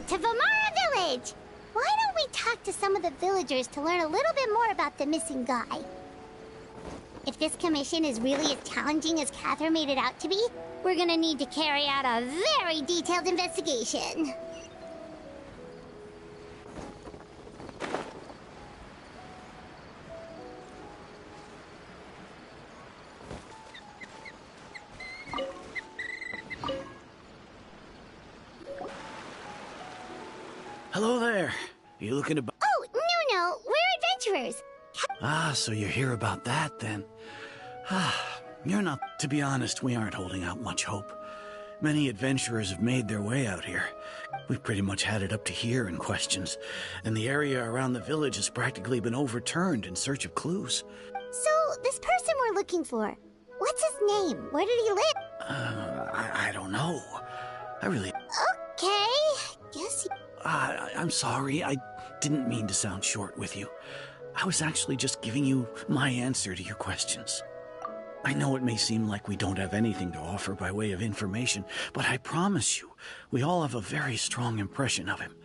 To Vamara Village! Why don't we talk to some of the villagers to learn a little bit more about the missing guy? If this commission is really as challenging as Catherine made it out to be, we're gonna need to carry out a very detailed investigation. Hello there. You looking to buy? Oh, no, we're adventurers. Ah, so you're here about that, then. You're not... To be honest, we aren't holding out much hope. Many adventurers have made their way out here. We've pretty much had it up to here in questions, and the area around the village has practically been overturned in search of clues. So, this person we're looking for, what's his name? Where did he live? I don't know. I really... Okay, guess he... I'm sorry, I didn't mean to sound short with you. I was actually just giving you my answer to your questions. I know it may seem like we don't have anything to offer by way of information, but I promise you, we all have a very strong impression of him.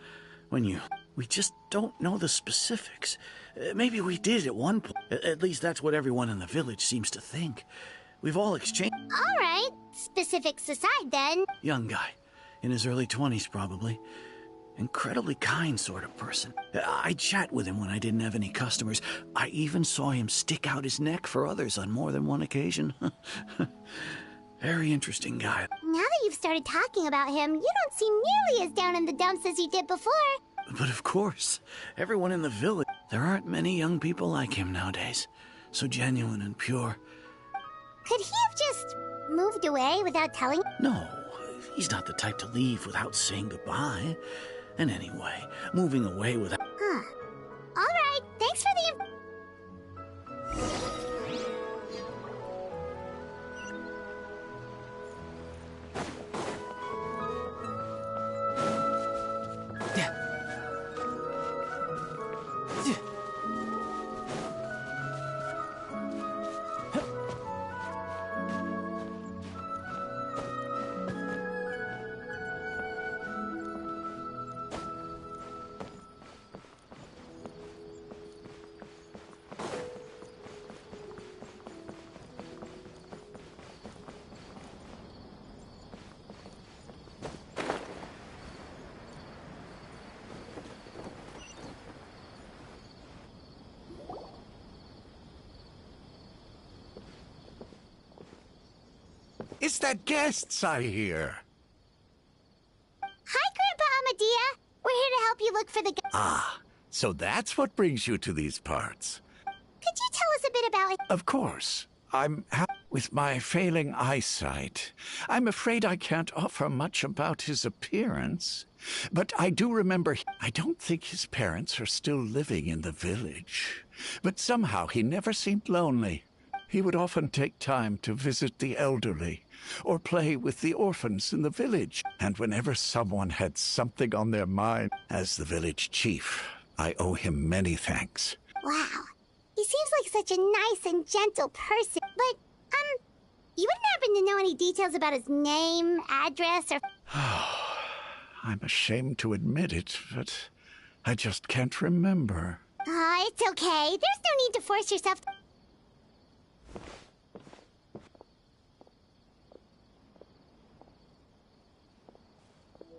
We just don't know the specifics. Maybe we did at one point. At least that's what everyone in the village seems to think. We've all exchanged... All right, specifics aside then. Young guy, in his early 20s probably. Incredibly kind sort of person. I'd chat with him when I didn't have any customers. I even saw him stick out his neck for others on more than one occasion. Very interesting guy. Now that you've started talking about him, you don't seem nearly as down in the dumps as you did before. But of course, everyone in the village... There aren't many young people like him nowadays. So genuine and pure. Could he have just moved away without telling? No, he's not the type to leave without saying goodbye. And anyway, moving away without... Huh. All right, thanks for the... Is that guests I hear? Hi, Grandpa Amadea. We're here to help you look for the guy. Ah, so that's what brings you to these parts. Could you tell us a bit about it? Of course. With my failing eyesight, I'm afraid I can't offer much about his appearance. But I do remember, I don't think his parents are still living in the village. But somehow he never seemed lonely. He would often take time to visit the elderly or play with the orphans in the village. And whenever someone had something on their mind, as the village chief, I owe him many thanks. Wow. He seems like such a nice and gentle person. But, you wouldn't happen to know any details about his name, address, or... I'm ashamed to admit it, but I just can't remember. It's okay. There's no need to force yourself.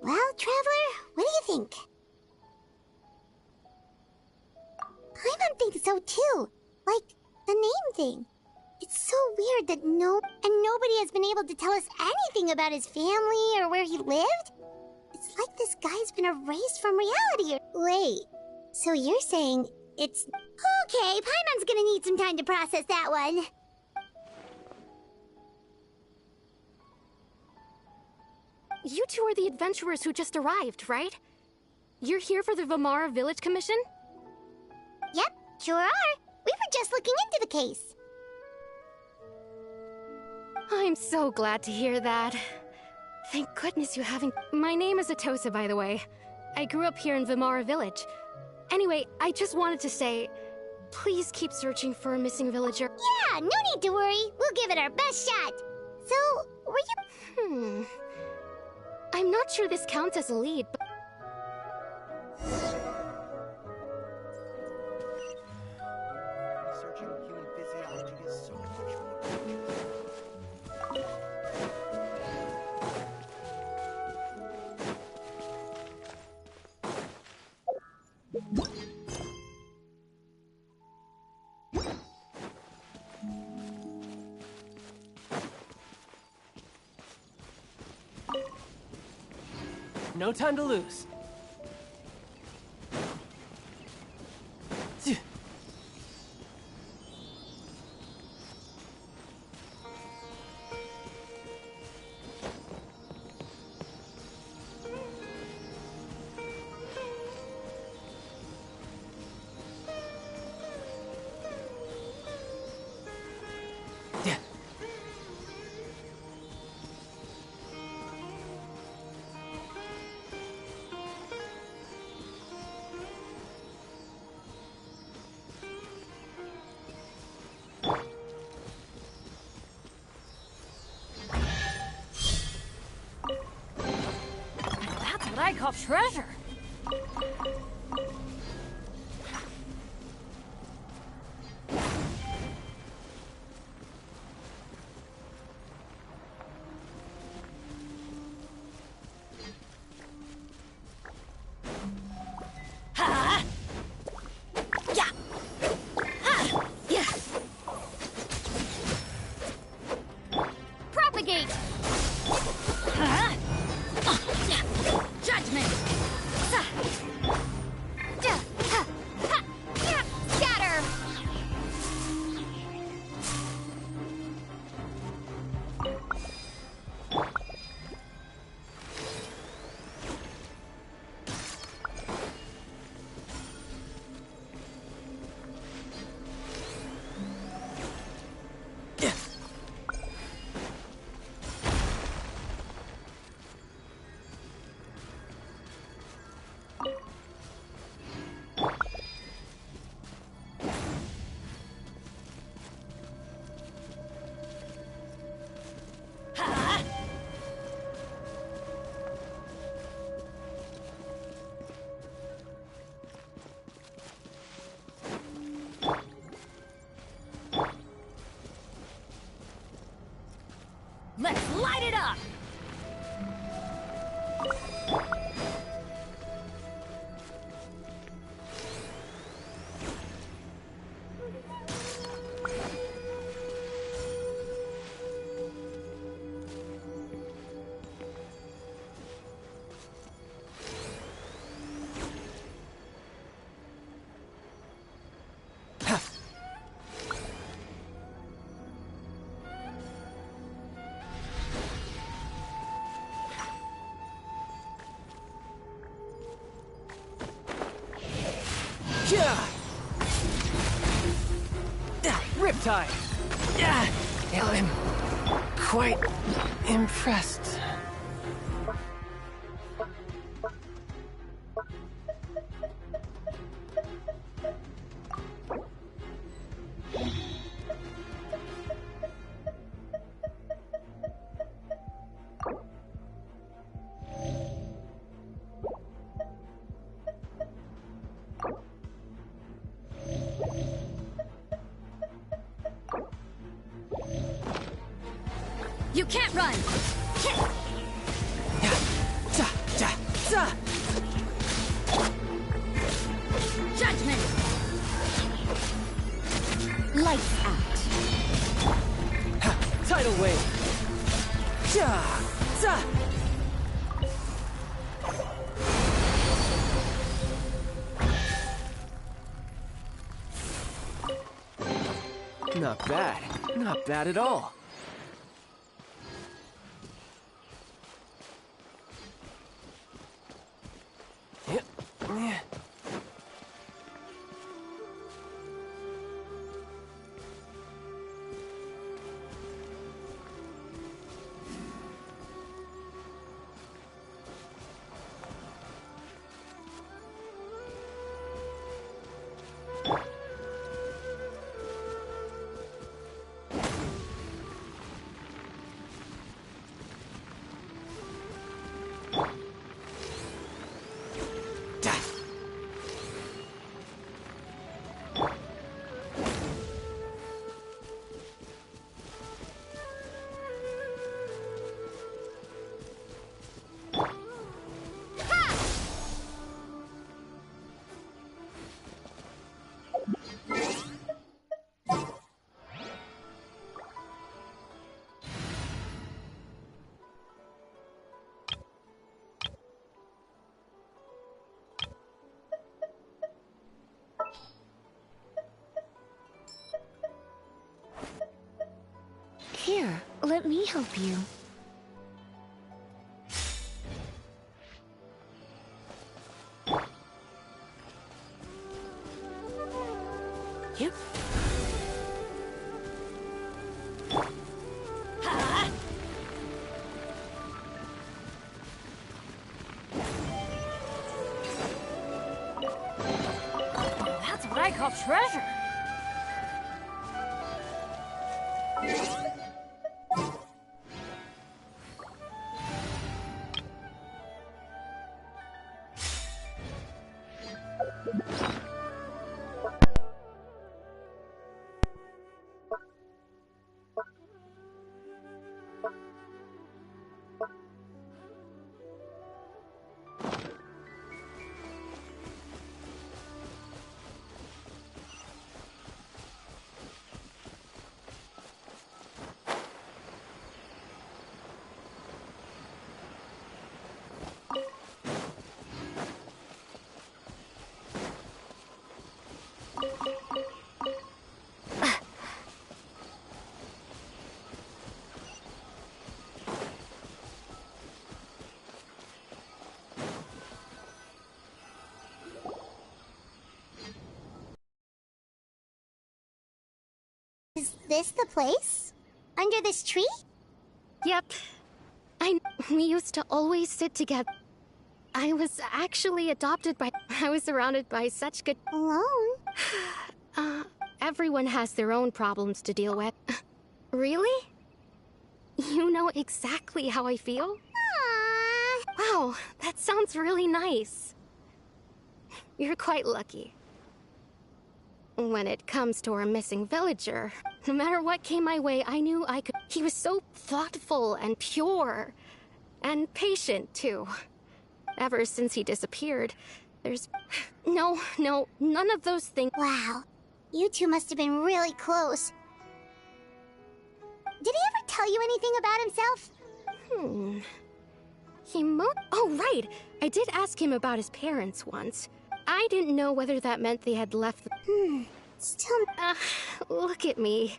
Well, Traveler, what do you think? Paimon thinks so too. Like, the name thing. It's so weird that nobody has been able to tell us anything about his family or where he lived. It's like this guy's been erased from reality. Wait, so you're saying it's... Okay, Paimon's gonna need some time to process that one. You two are the adventurers who just arrived, right? You're here for the Vamara Village Commission? Yep, sure are. We were just looking into the case. I'm so glad to hear that. Thank goodness you haven't... My name is Atosa, by the way. I grew up here in Vamara Village. Anyway, I just wanted to say, please keep searching for a missing villager. Yeah, no need to worry. We'll give it our best shot. So, were you... I'm not sure this counts as a lead, but... Researching human physiology is so much fun. No time to lose. I call treasure. Let's light it up! tie. Yeah, I'm quite impressed. You can't run! Judgment! Lights out. Tidal wave. Not bad. Not bad at all. Here, let me help you. Yep. That's what I call treasure. Is this the place? Under this tree? Yep. We used to always sit together. I was actually adopted by... I was surrounded by such good... Alone? Everyone has their own problems to deal with. Really? You know exactly how I feel? Aww. Wow, that sounds really nice. You're quite lucky. When it comes to our missing villager, no matter what came my way, I knew I could... He was so thoughtful and pure. And patient, too. Ever since he disappeared, there's... No, none of those things... Wow. You two must have been really close. Did he ever tell you anything about himself? Oh, right! I did ask him about his parents once. I didn't know whether that meant they had left the... Still... Look at me.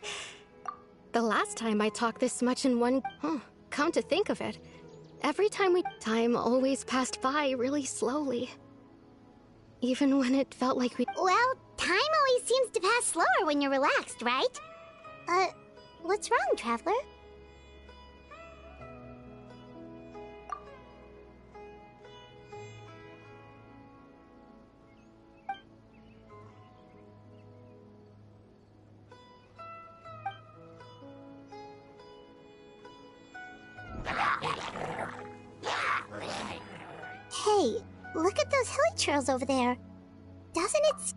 The last time I talked this much in one... come to think of it, every time time always passed by really slowly. Even when it felt like we... Well, time always seems to pass slower when you're relaxed, right? What's wrong, Traveler? Hey, look at those hilichurls over there. Doesn't it...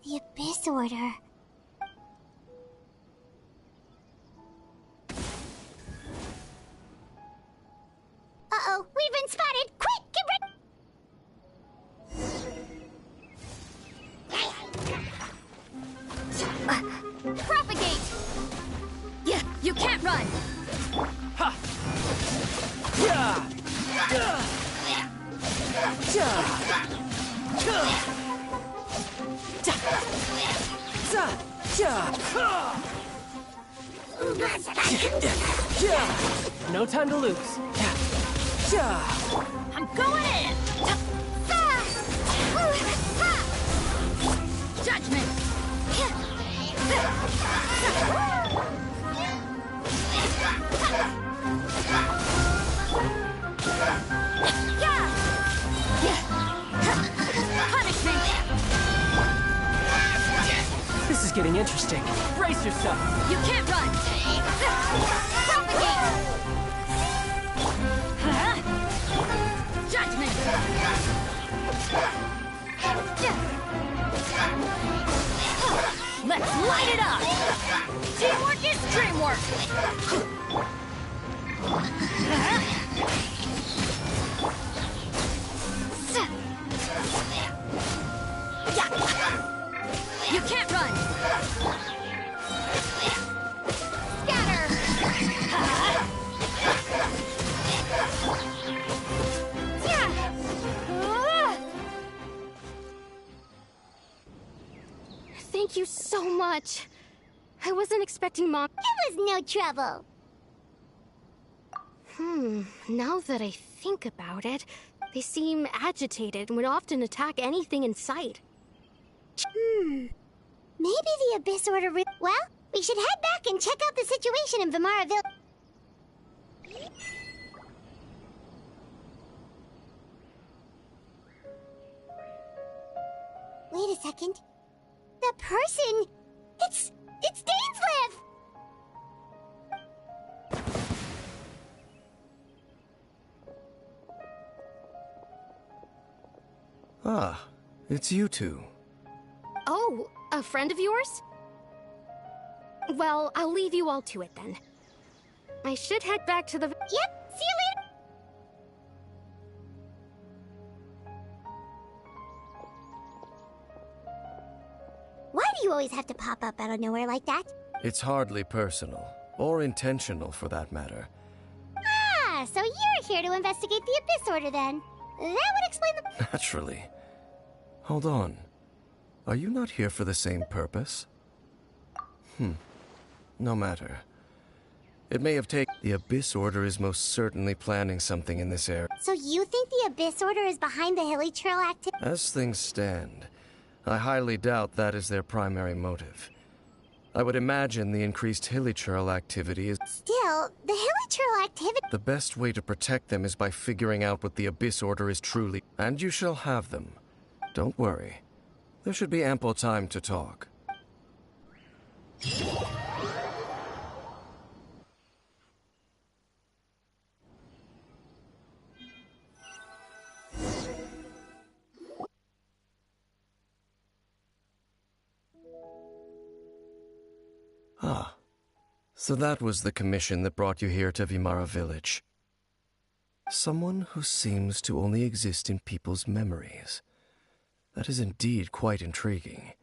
The Abyss Order. Uh-oh, we've been spotted! Quick, get ready! Propagate! Yeah, you can't run! Ha! Yeah! Yeah! Yeah! No time to lose. I'm going in! Judgment! Punishment! This is getting interesting. Brace yourself. You can't run! Propagate! Judgment! Let's light it up! Teamwork is dreamwork! You can't run! Scatter! Thank you so much. I wasn't expecting Mom. It was no trouble. Now that I think about it, they seem agitated and would often attack anything in sight. Maybe the Abyss Order... Well, we should head back and check out the situation in Vimara Village. Wait a second. The person... It's Dainsleif! Ah, it's you two. Oh, a friend of yours? Well, I'll leave you all to it then. I should head back to the... Yep, see you later! Why do you always have to pop up out of nowhere like that? It's hardly personal, or intentional for that matter. Ah, so you're here to investigate the Abyss Order then. That would explain the... Naturally. Hold on. Are you not here for the same purpose? No matter. It may have taken... The Abyss Order is most certainly planning something in this area. So you think the Abyss Order is behind the hilichurl activity? As things stand, I highly doubt that is their primary motive. I would imagine the increased hilichurl activity is... Still, the hilichurl activity... The best way to protect them is by figuring out what the Abyss Order is truly... And you shall have them. Don't worry. There should be ample time to talk. Ah, so that was the commission that brought you here to Vimara Village. Someone who seems to only exist in people's memories. That is indeed quite intriguing.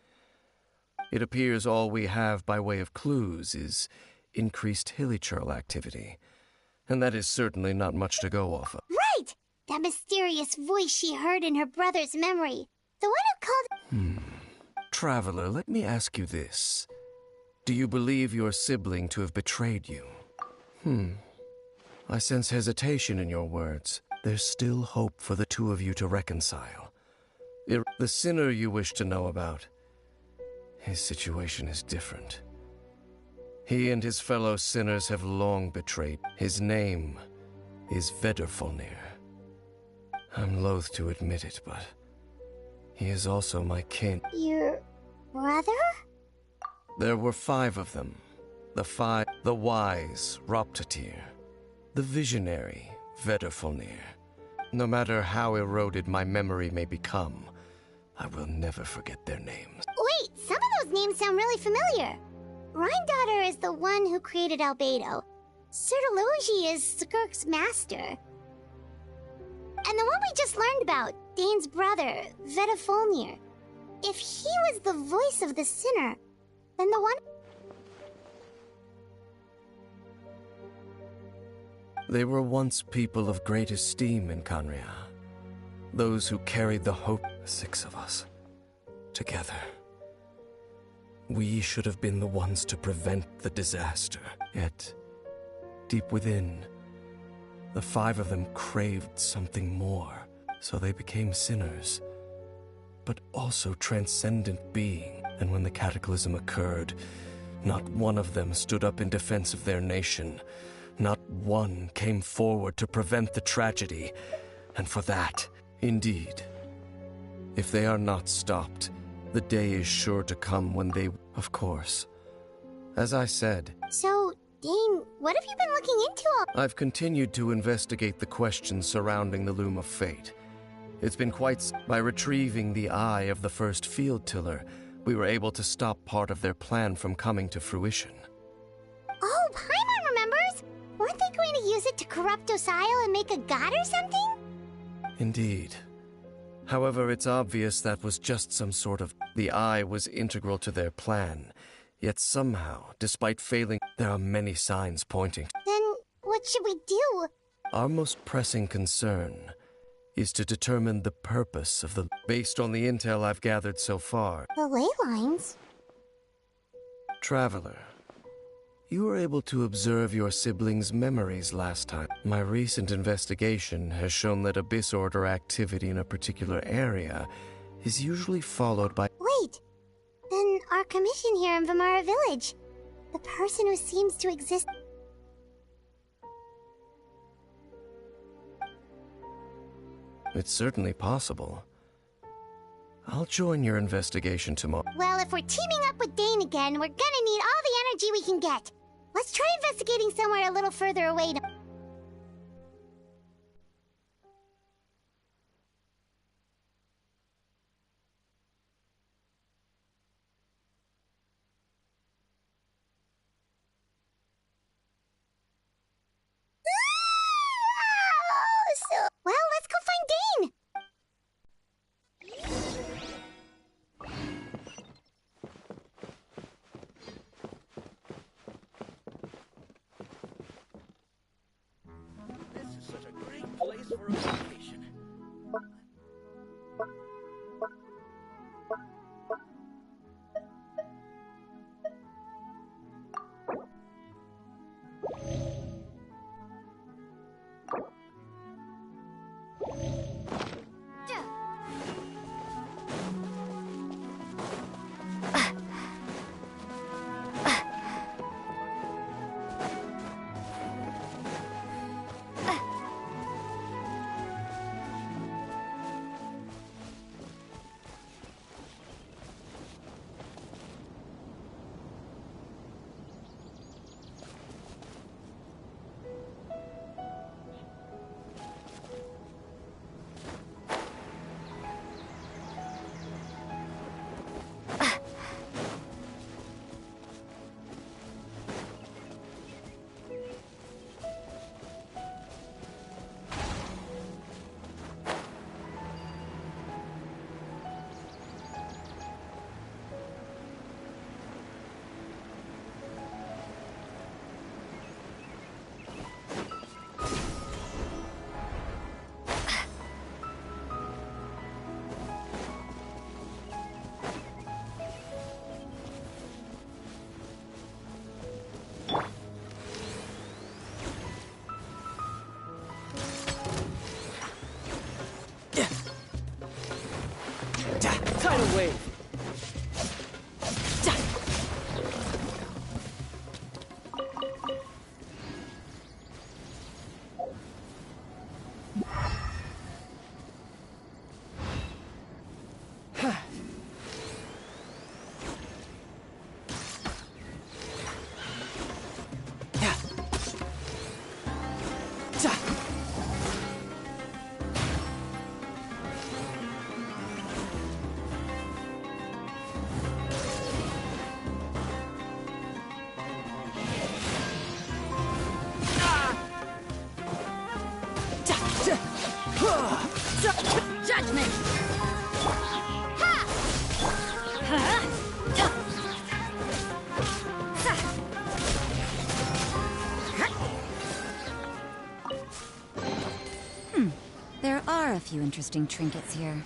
It appears all we have by way of clues is increased hilichurl activity, and that is certainly not much to go off of. Right! That mysterious voice she heard in her brother's memory. The one who called... Traveler, let me ask you this. Do you believe your sibling to have betrayed you? I sense hesitation in your words. There's still hope for the two of you to reconcile. The sinner you wish to know about, his situation is different. He and his fellow sinners have long betrayed. His name is Vedrfolnir. I'm loath to admit it, but he is also my kin. Your brother? There were 5 of them. The wise Roptatir, the visionary Vedrfolnir. No matter how eroded my memory may become, I will never forget their names. Wait, some of those names sound really familiar. Rheindotter is the one who created Albedo. Sertologi is Skirk's master. And the one we just learned about, Dane's brother, Vedrfolnir. If he was the voice of the sinner, then the one... They were once people of great esteem in Canria. Those who carried the hope, 6 of us, together. We should have been the ones to prevent the disaster. Yet, deep within, the 5 of them craved something more, so they became sinners, but also transcendent being. And when the cataclysm occurred, not one of them stood up in defense of their nation. Not one came forward to prevent the tragedy. And for that, indeed, if they are not stopped, the day is sure to come when they... Of course. As I said... So, Dane, what have you been looking into all... I've continued to investigate the questions surrounding the Loom of Fate. It's been quite... By retrieving the eye of the first field tiller, we were able to stop part of their plan from coming to fruition. Oh, Paimon remembers! Weren't they going to use it to corrupt Osile and make a god or something? Indeed. However, it's obvious that was just some sort of... The eye was integral to their plan. Yet somehow, despite failing, there are many signs pointing... Then, what should we do? Our most pressing concern is to determine the purpose of the... Based on the intel I've gathered so far... The ley lines? Traveler, you were able to observe your siblings' memories last time. My recent investigation has shown that Abyss Order activity in a particular area is usually followed by... Wait! Then our commission here in Vimara Village. The person who seems to exist... It's certainly possible. I'll join your investigation tomorrow. Well, if we're teaming up with Dane again, we're gonna need all the energy we can get. Let's try investigating somewhere a little further away to... Well, let's go find Dane! Judgment! Ha! Huh? There are a few interesting trinkets here.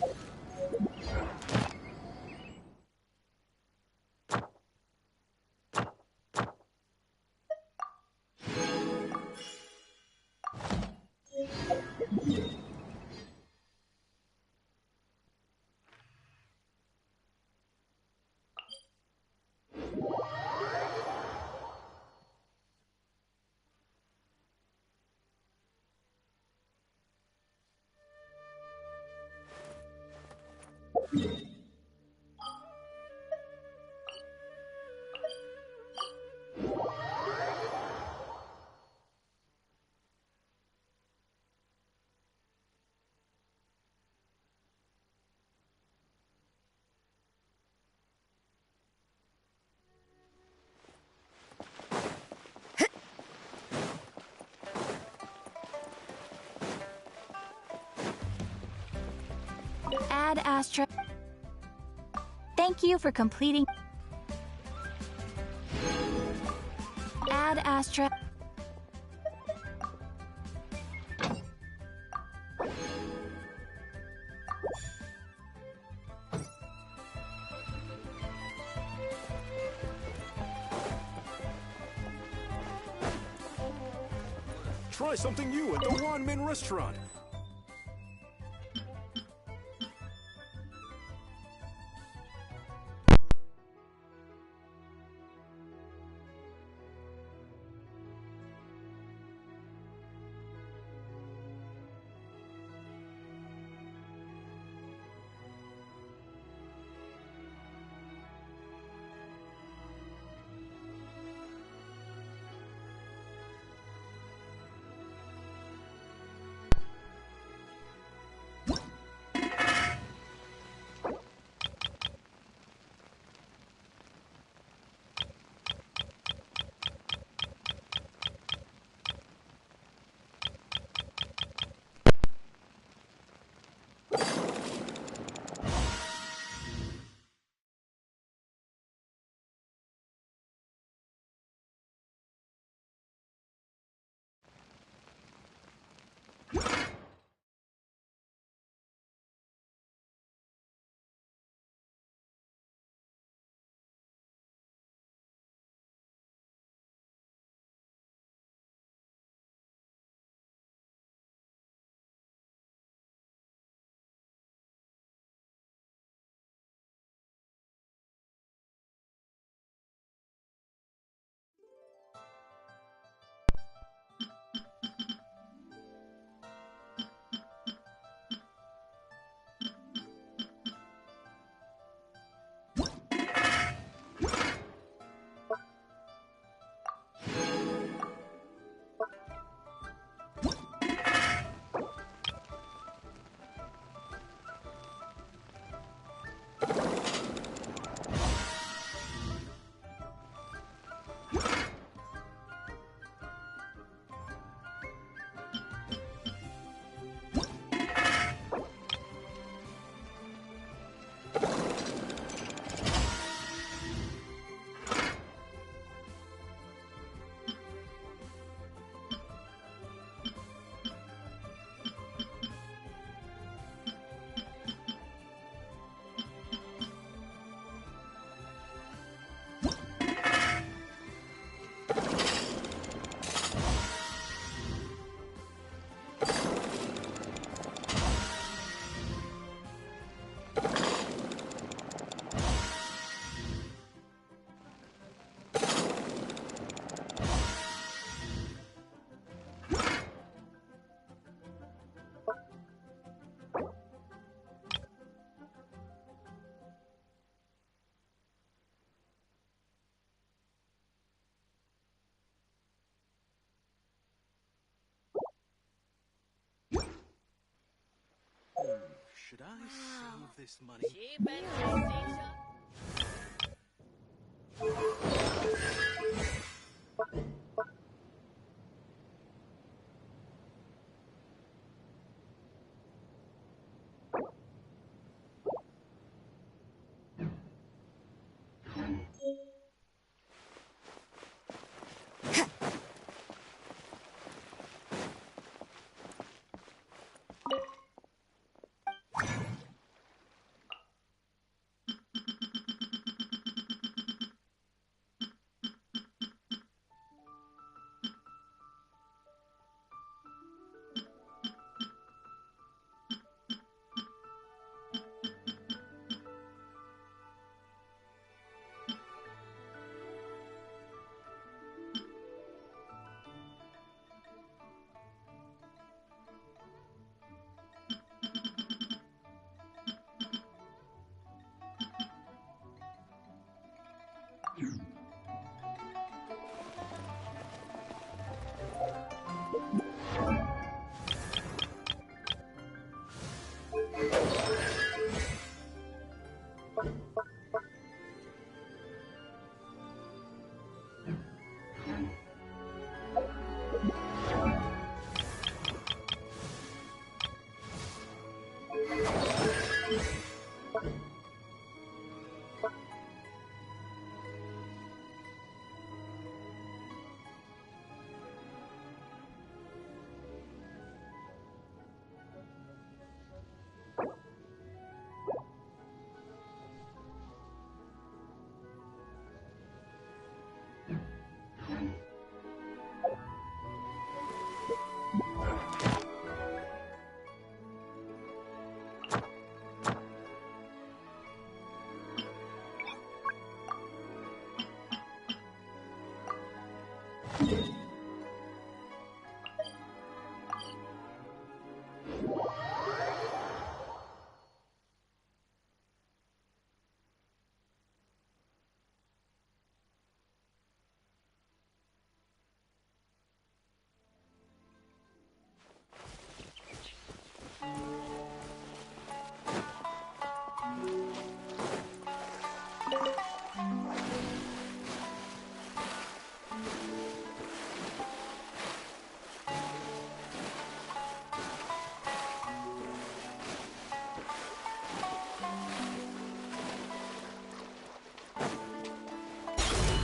Ad Astra. Thank you for completing. Ad Astra. Try something new at the Ramen restaurant. Should I save this money?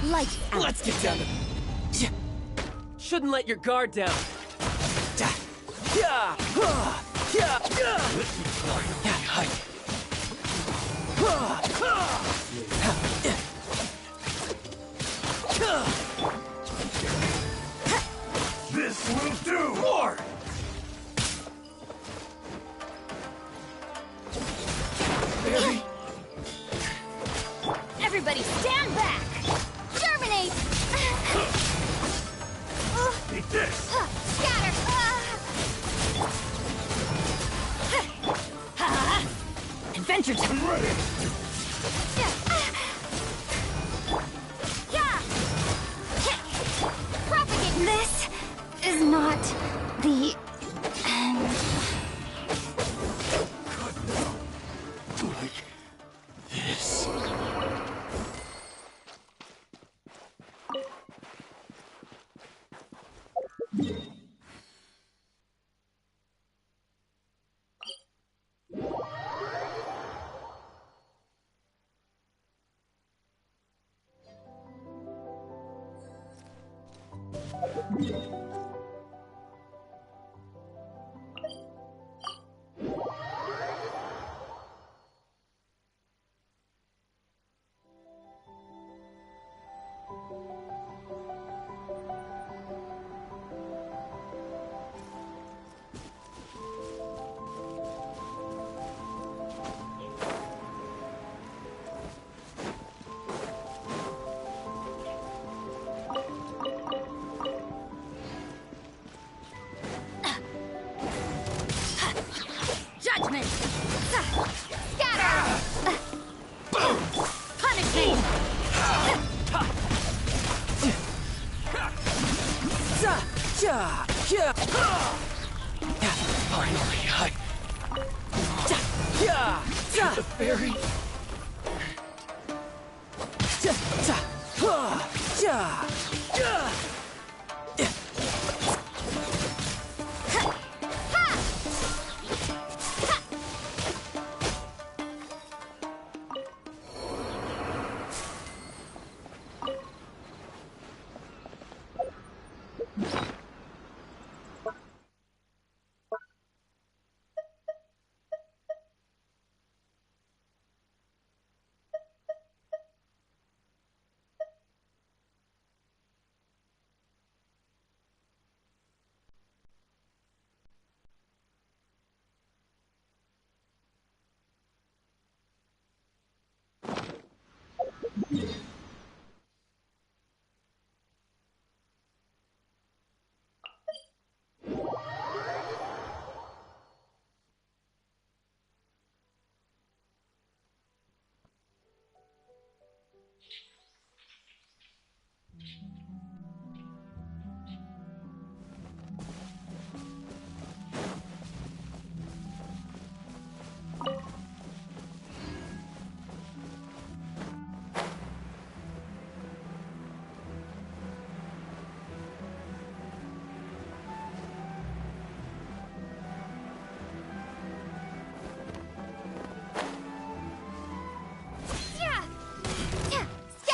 Lights out. Let's get down to... Shouldn't let your guard down. This will do! More! Everybody stand back! Germinate! Eat this! Scatter! Adventure time! I'm ready! Propagate! This is not the end. Like this. Judgment! Scatter! Punishment! Finally, the fairy.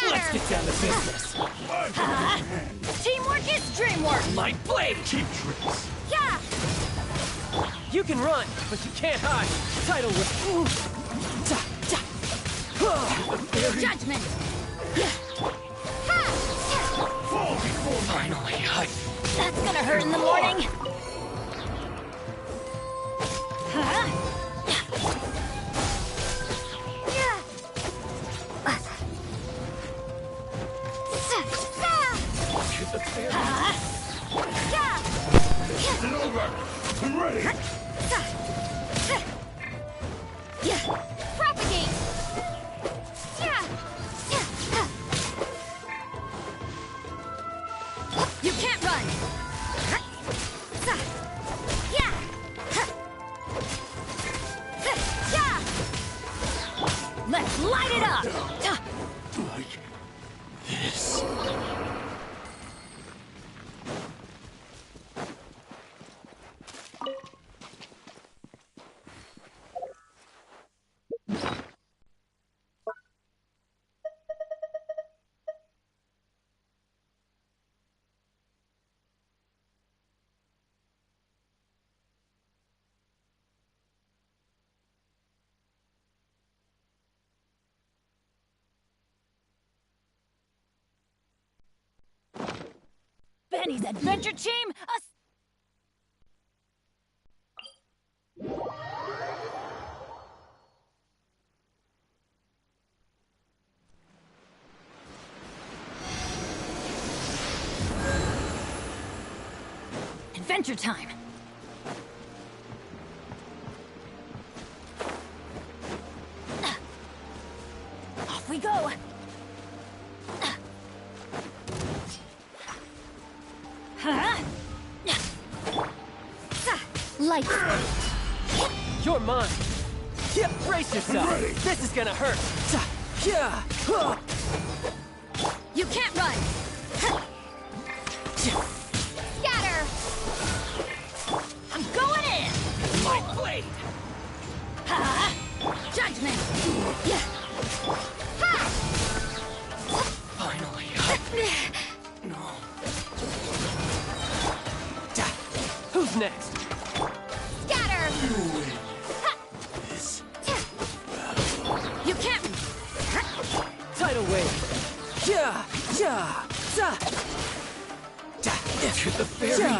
Let's get down to business. Teamwork is dreamwork! My blade! Cheap tricks. Yeah! You can run, but you can't hide. Title with... Judgment! Fall before Finally, That's gonna hurt in the morning! the fairy. It's over. I'm ready. Propagate! You can't run! Let's light it up! Like this. Benny's adventure team! Adventure time! Off we go! Light! You're mine. Yeah, brace yourself. This is gonna hurt. You can't run! Scatter! I'm going in! My blade. Judgment! Finally. No. Who's next? Scatter! You can't! Tidal wave. To the fairy.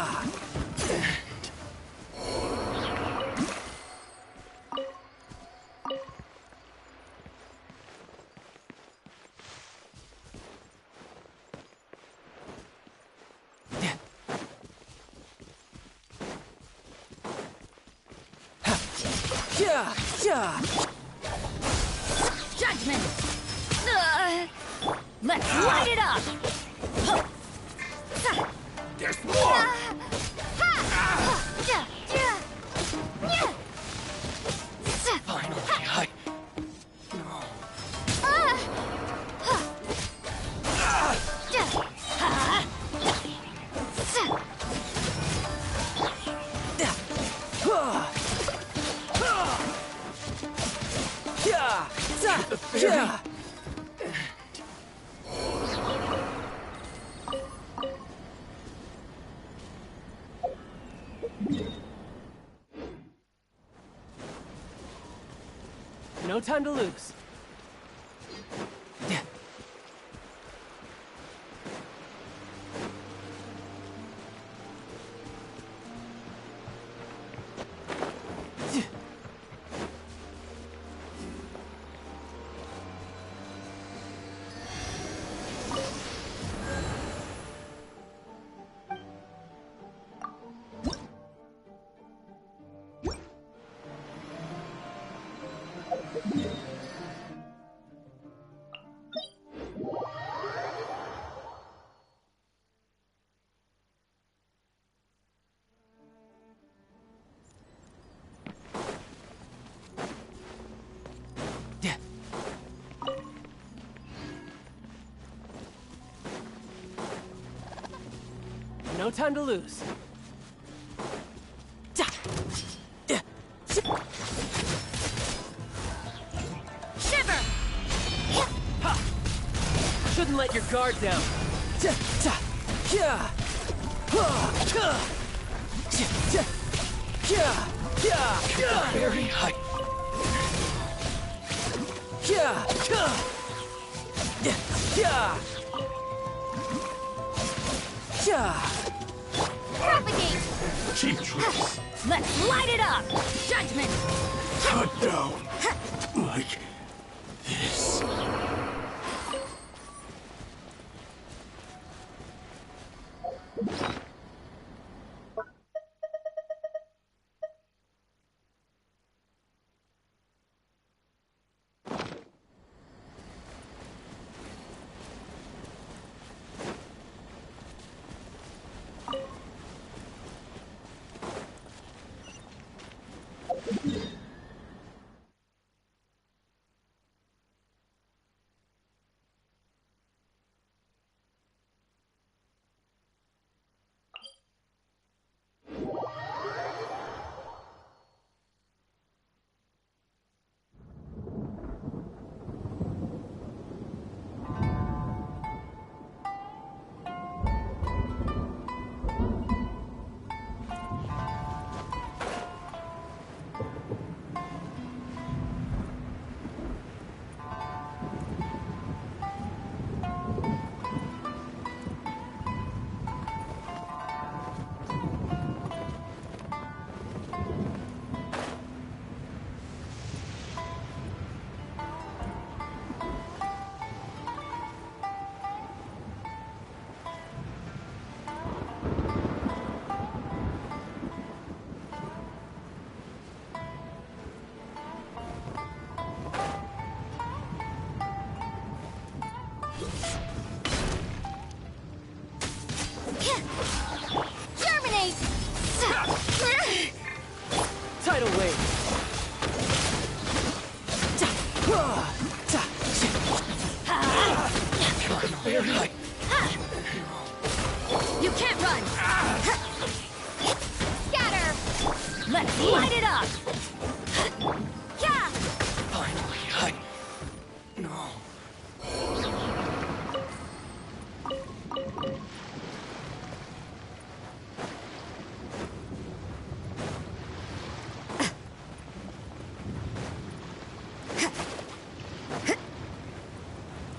Judgment! Let's light it up! There's more. Finally, No. The fairy. No time to lose. No time to lose. Shiver! Ha! Shouldn't let your guard down. Very high. Propagate! Cheap tricks. Let's light it up! Judgment! Cut down. Like this. You can't run! Scatter! Let's light it up! Yeah! Finally, No.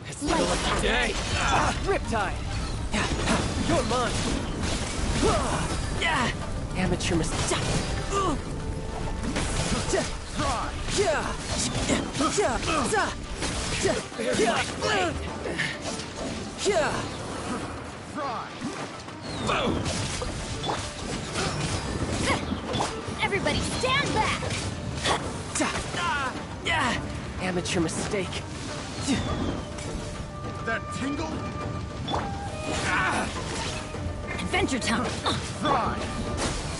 It's like a day! Riptide! You're mine! Amateur mistake! Everybody stand back! Amateur mistake. That tingle? Adventure time! Fry!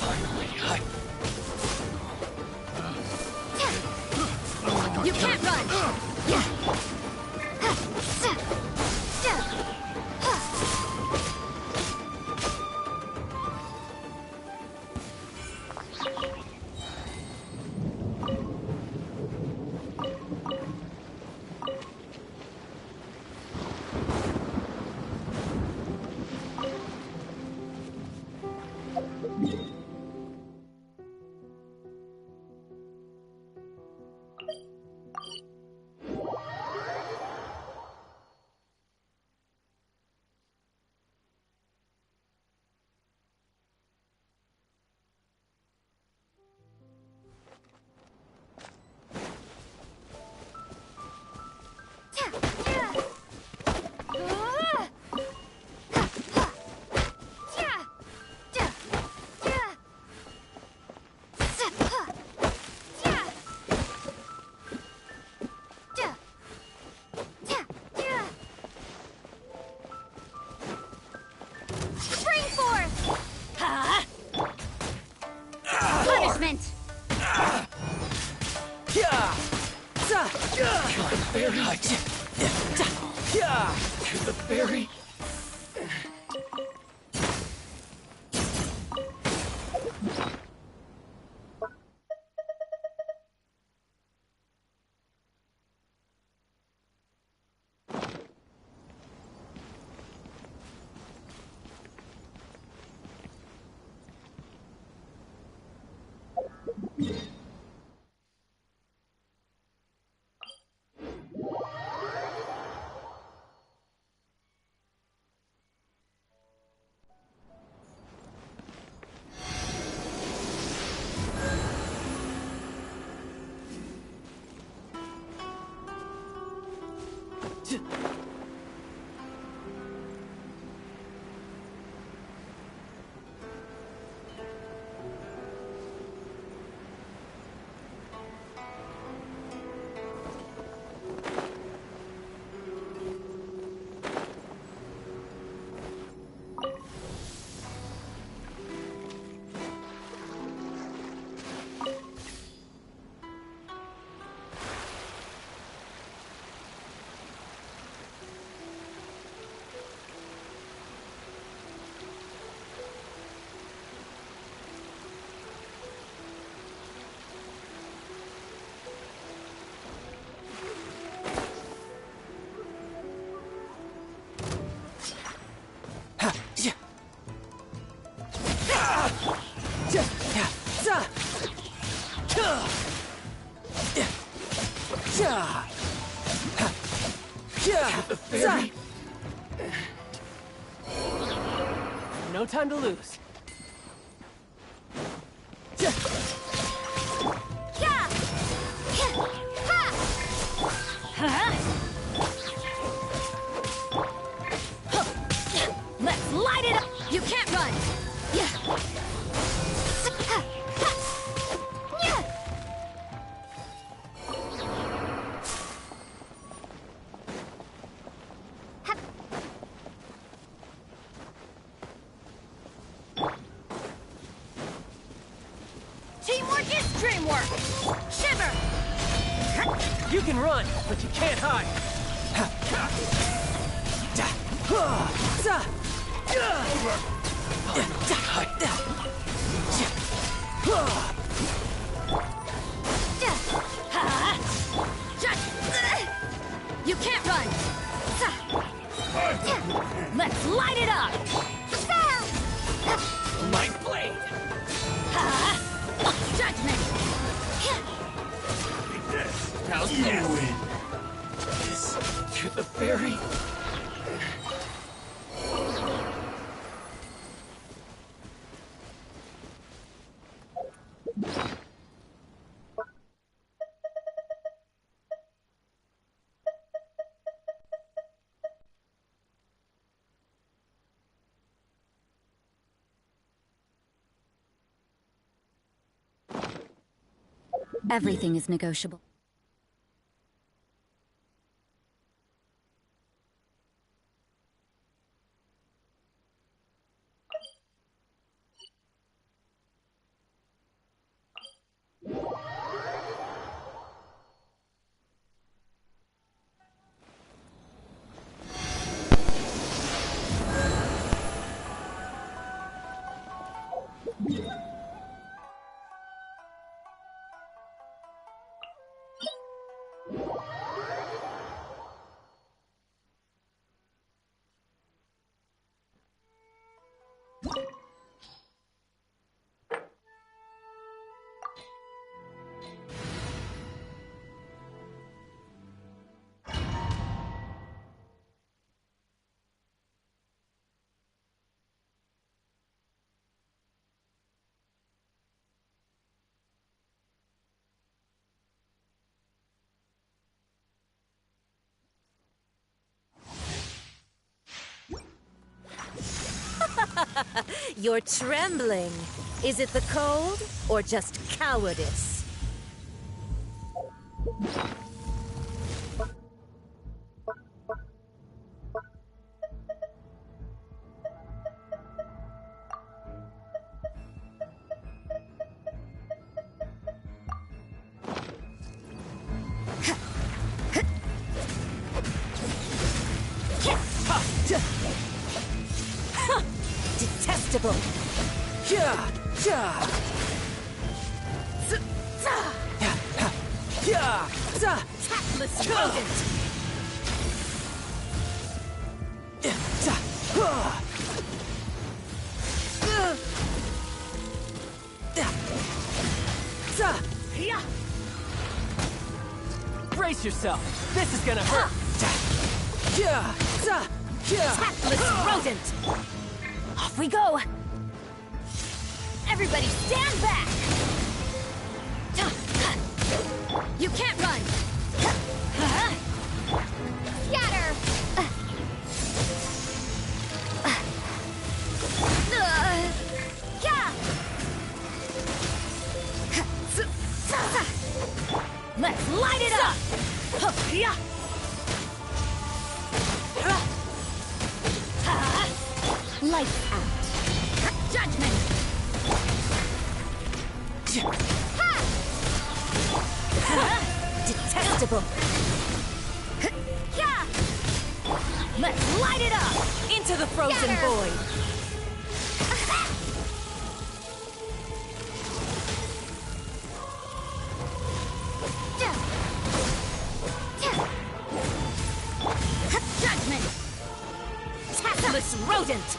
Finally, You can't run! the berry. No time to lose. Let's light it up! You can't run! Teamwork is dreamwork! Shiver! You can run, but you can't hide. You can't run! Let's light it up! My blade! Judgment! How's that? This to the very... Everything is negotiable. You're trembling. Is it the cold or just cowardice? Detestable. Tactless rodent. Brace yourself. This is gonna hurt. Tactless rodent. Off we go. Everybody stand back. You can't run. Scatter. Let's light it up. Lights out. Judgment. Detestable. Let's light it up. Into the frozen void. Judgment. Tactless rodent.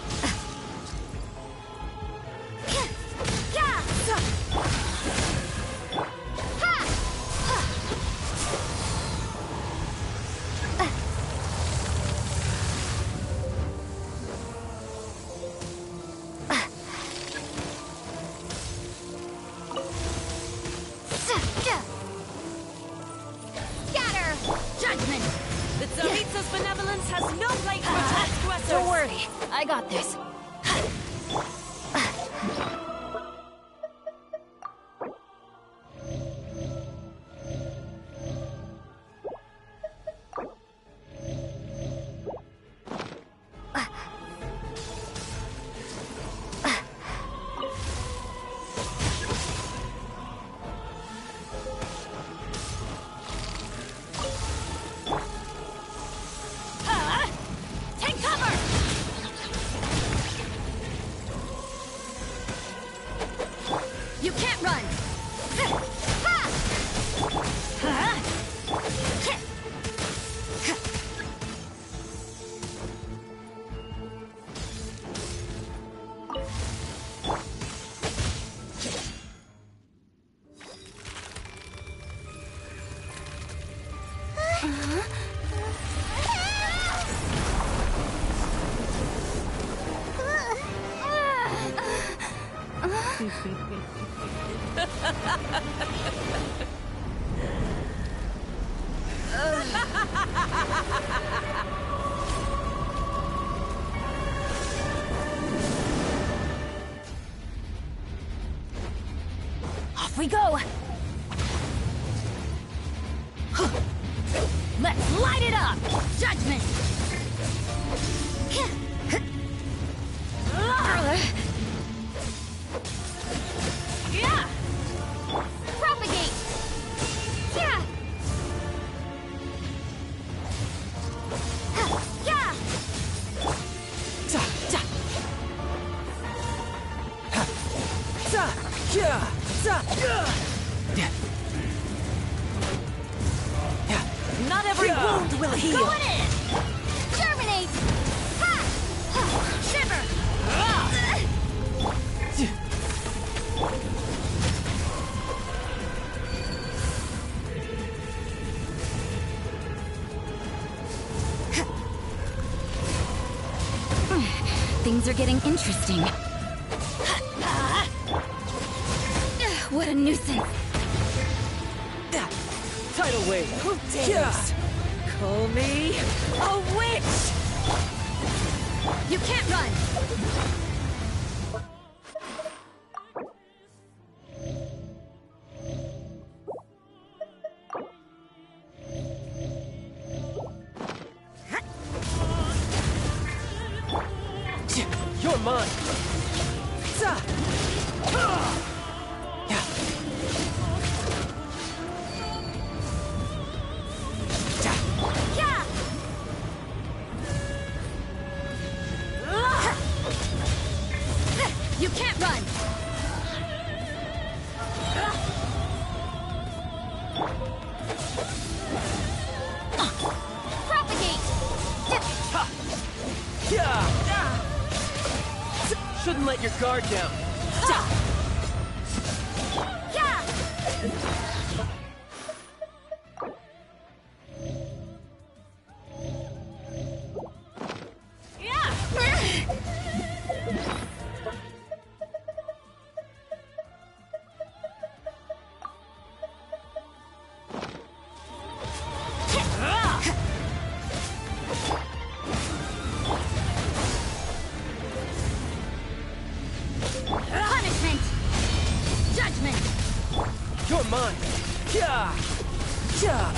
Don't worry, I got this. You can't run! Off we go! Let's light it up! Judgment! Yeah! Propagate! Yeah! Yeah! Ta, ta. Ha. Ta, yeah, ta, yeah. Yeah. Not every wound will heal! Going in! Terminate! Ha! Shiver! Things are getting interesting. What a nuisance. Tidal wave. Who dares? Call me a witch! You can't run! You're mine. Ta. Yeah. Ta. Yeah! You can't run! Propagate! Yeah. Shouldn't let your guard down. Yeah! Punishment! Judgment! You're mine. Yeah. Yeah.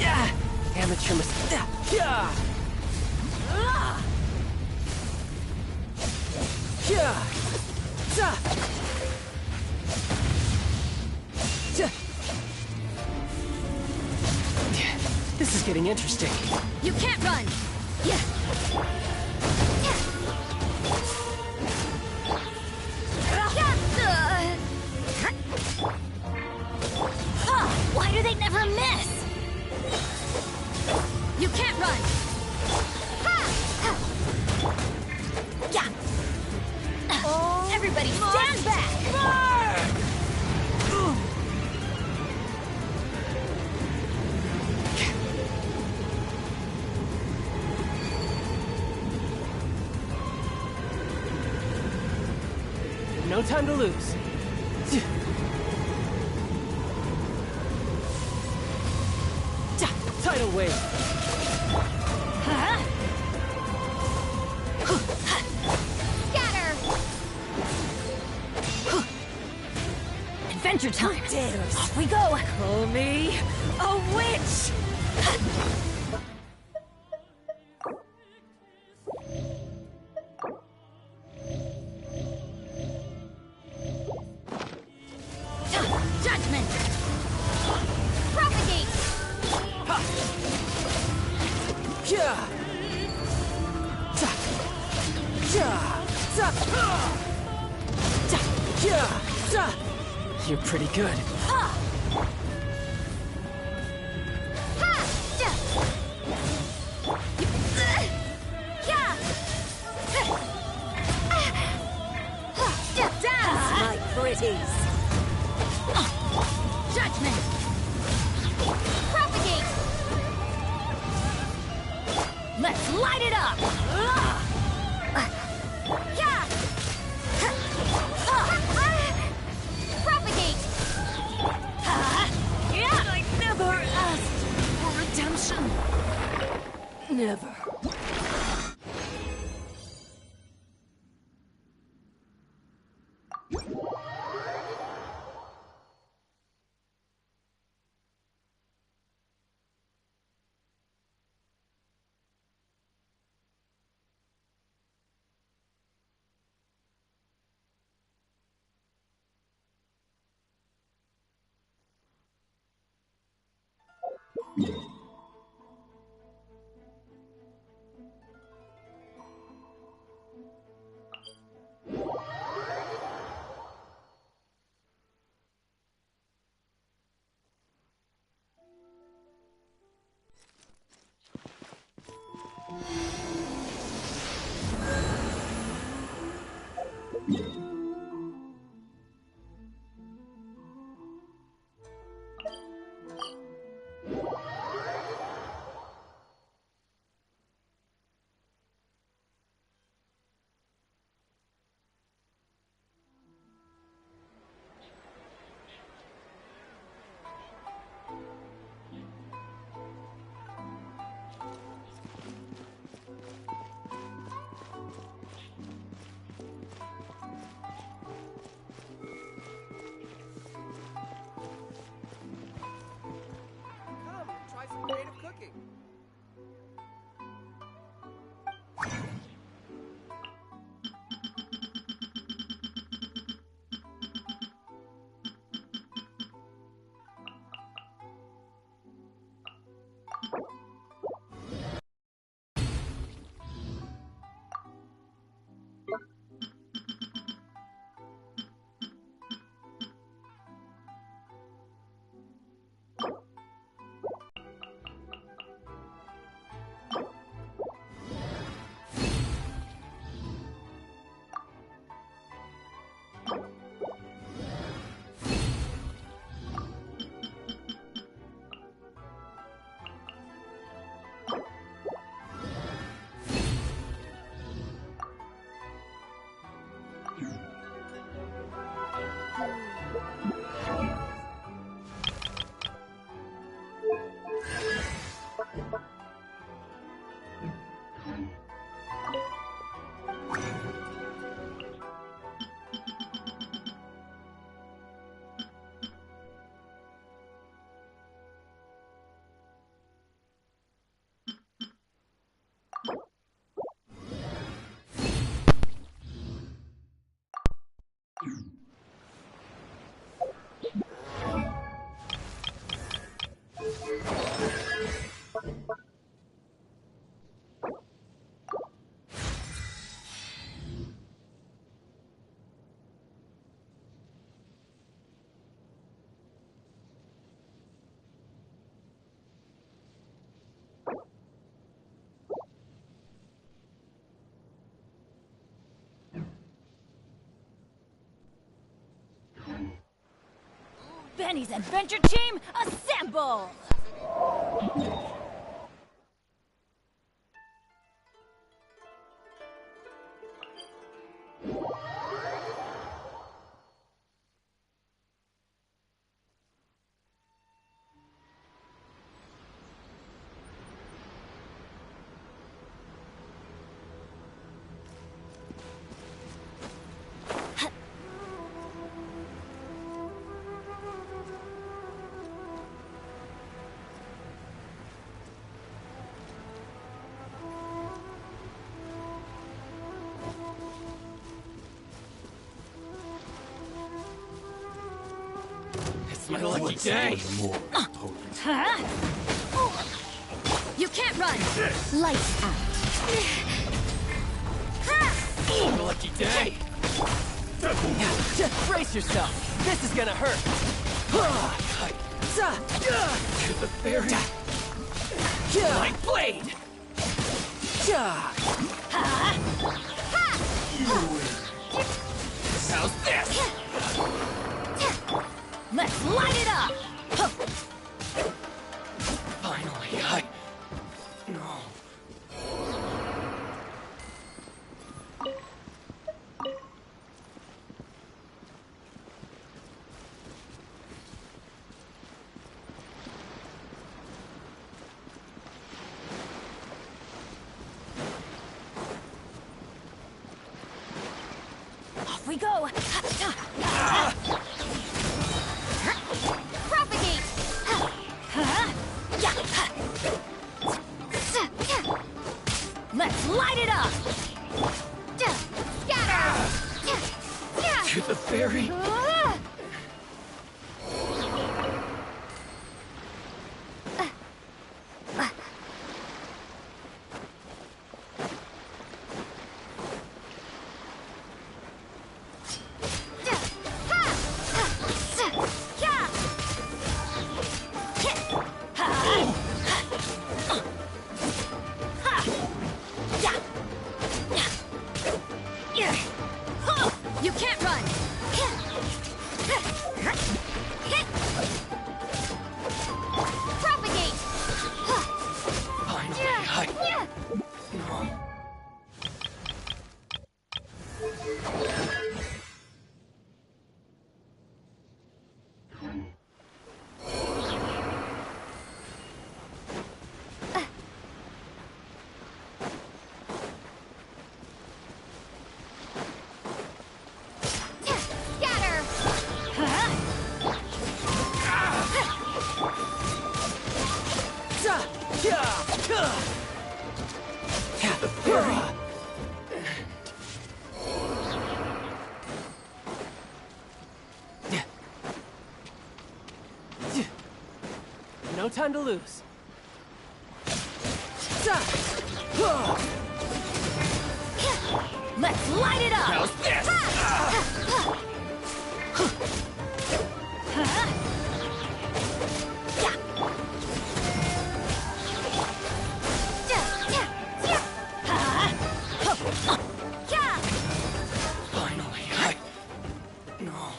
Yeah. Amateur mistake. Yeah. Yeah. Ta. Ta. This is getting interesting. You can't run! Yeah! Why do they never miss? You can't run! Yeah. Everybody stand back! No time to lose. Tidal wave. Scatter! Adventure time! Dares? Off we go! Call me a witch! Judgment! Propagate! Yeah. Ta. Yeah. Ta. Ta. Yeah. Ta. You're pretty good. Dance, my pretties! Judgment! Propagate! Let's light it up! Propagate! I never asked for redemption. Never. Benny's adventure team, assemble! It's my lucky day. You can't run! Lights out. My lucky day. Brace yourself. This is gonna hurt. To the very my blade. How's this? Let's light it up! Finally, no. Off we go! Propagate! Let's light it up! Scatter! To the very You can't run! Propagate! finally, no. Scatter! To the very No time to lose. Let's light it up! how's this? Finally, no.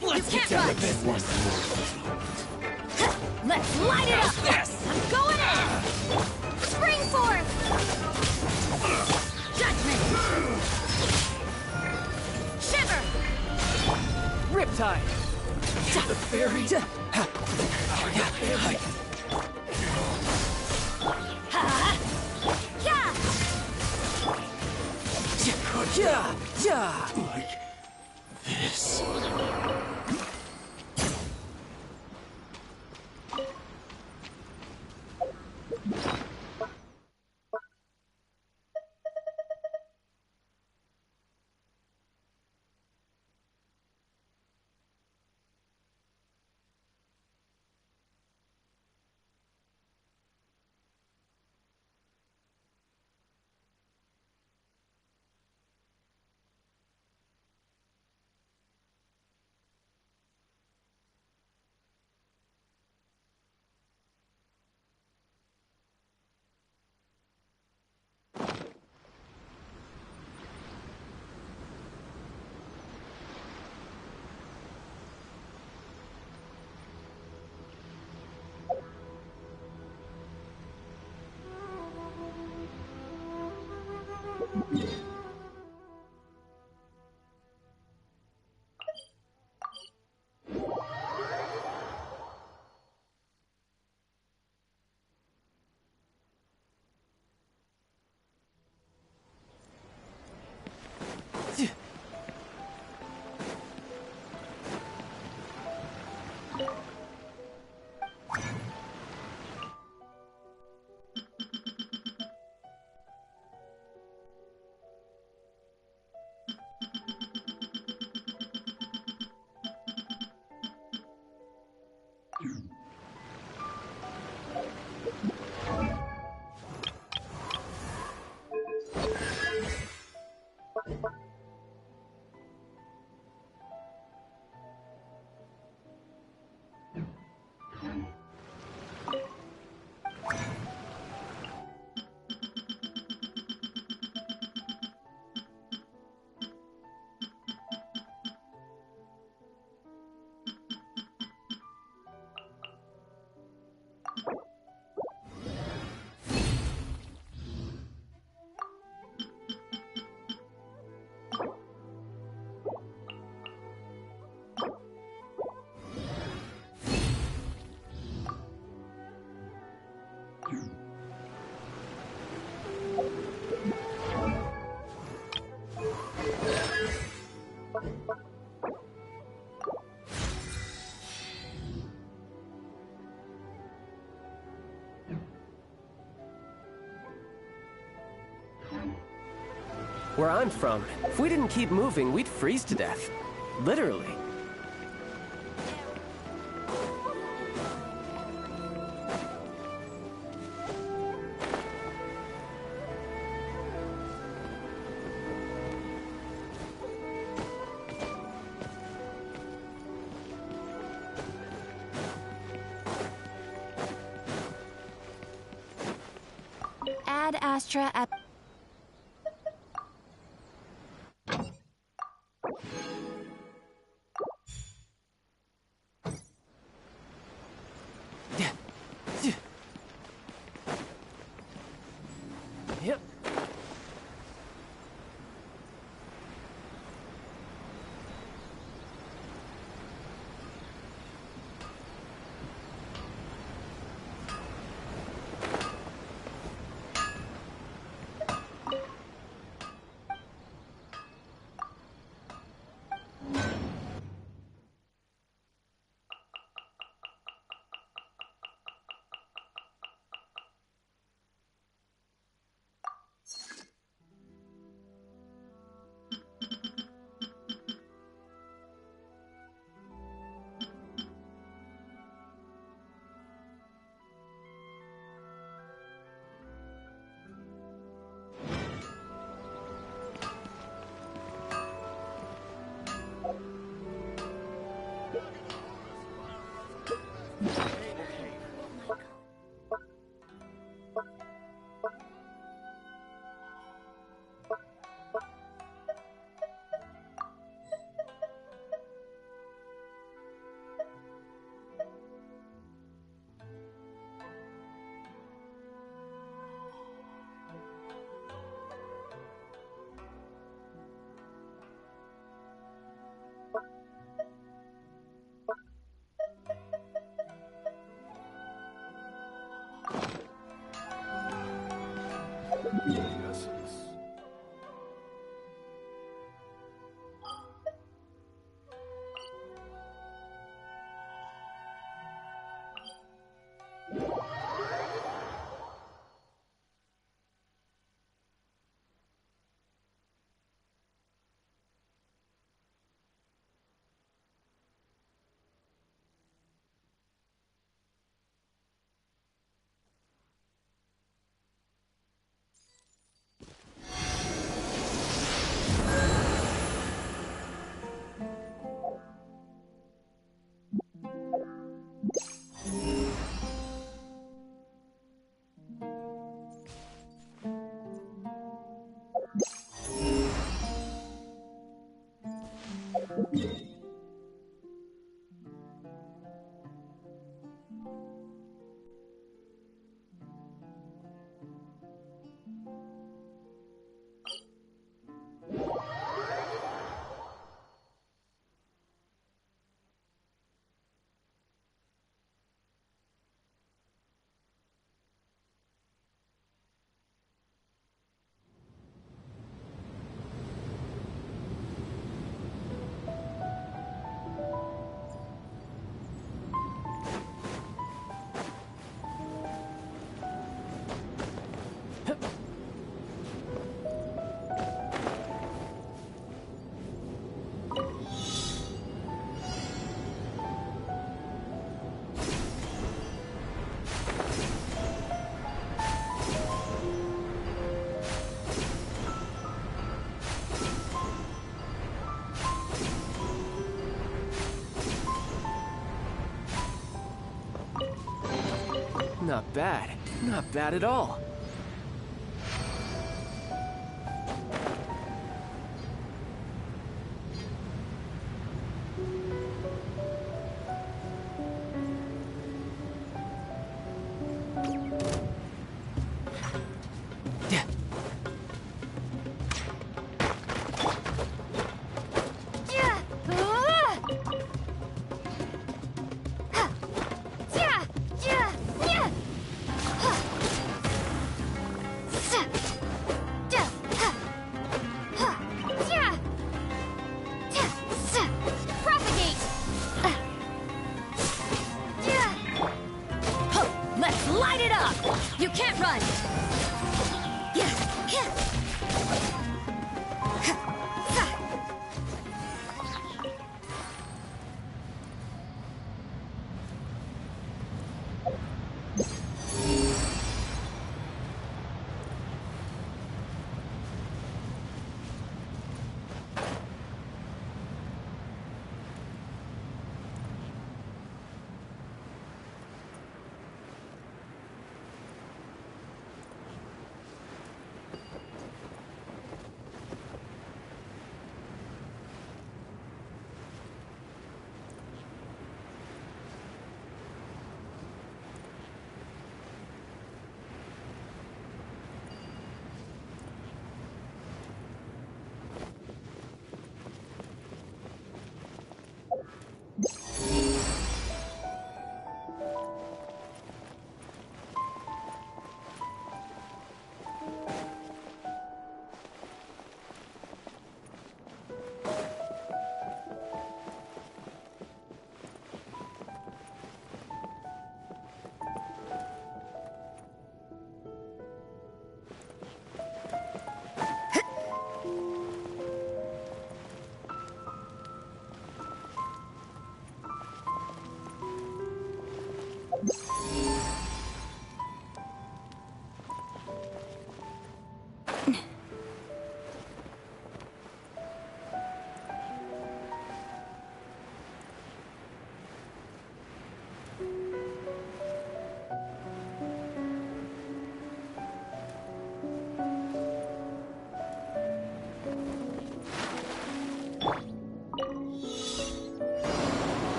You can't run! Let's light it up! I'm going in! Spring forth! Judgment! Shiver! Riptide. To the very like this. Where I'm from, if we didn't keep moving, we'd freeze to death. Literally. Ad Astra at... Yep. Not bad. Not bad at all.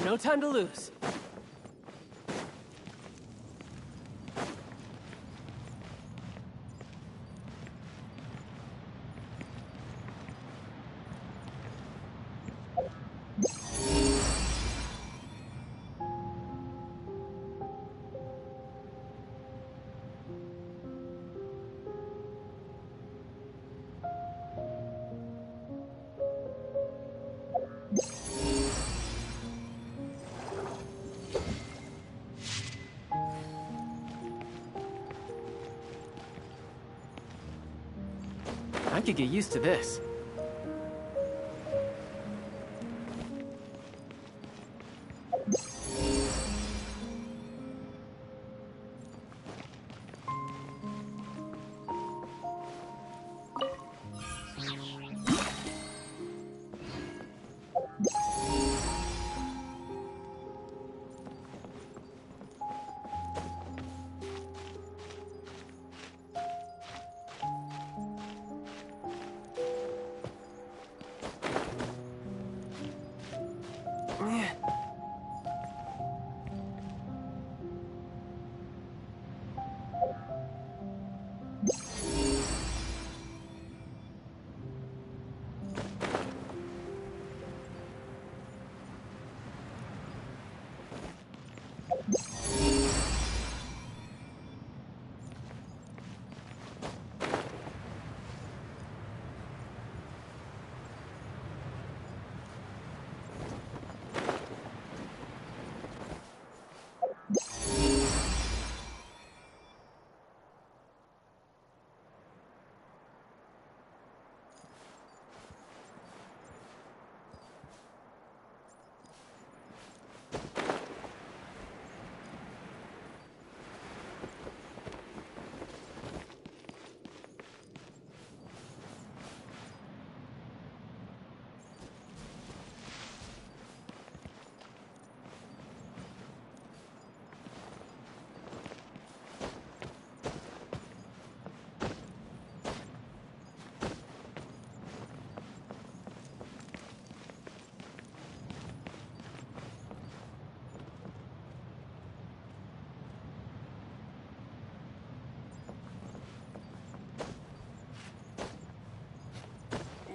No time to lose. I could get used to this.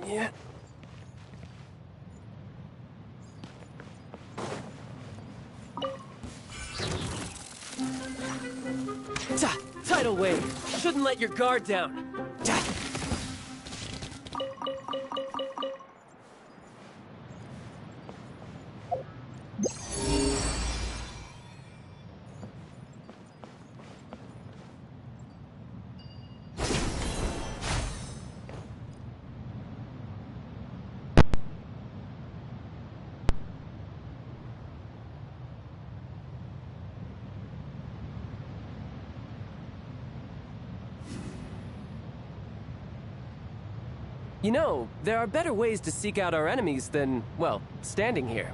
Yeah. Tidal wave. Shouldn't let your guard down. You know, there are better ways to seek out our enemies than, well, standing here.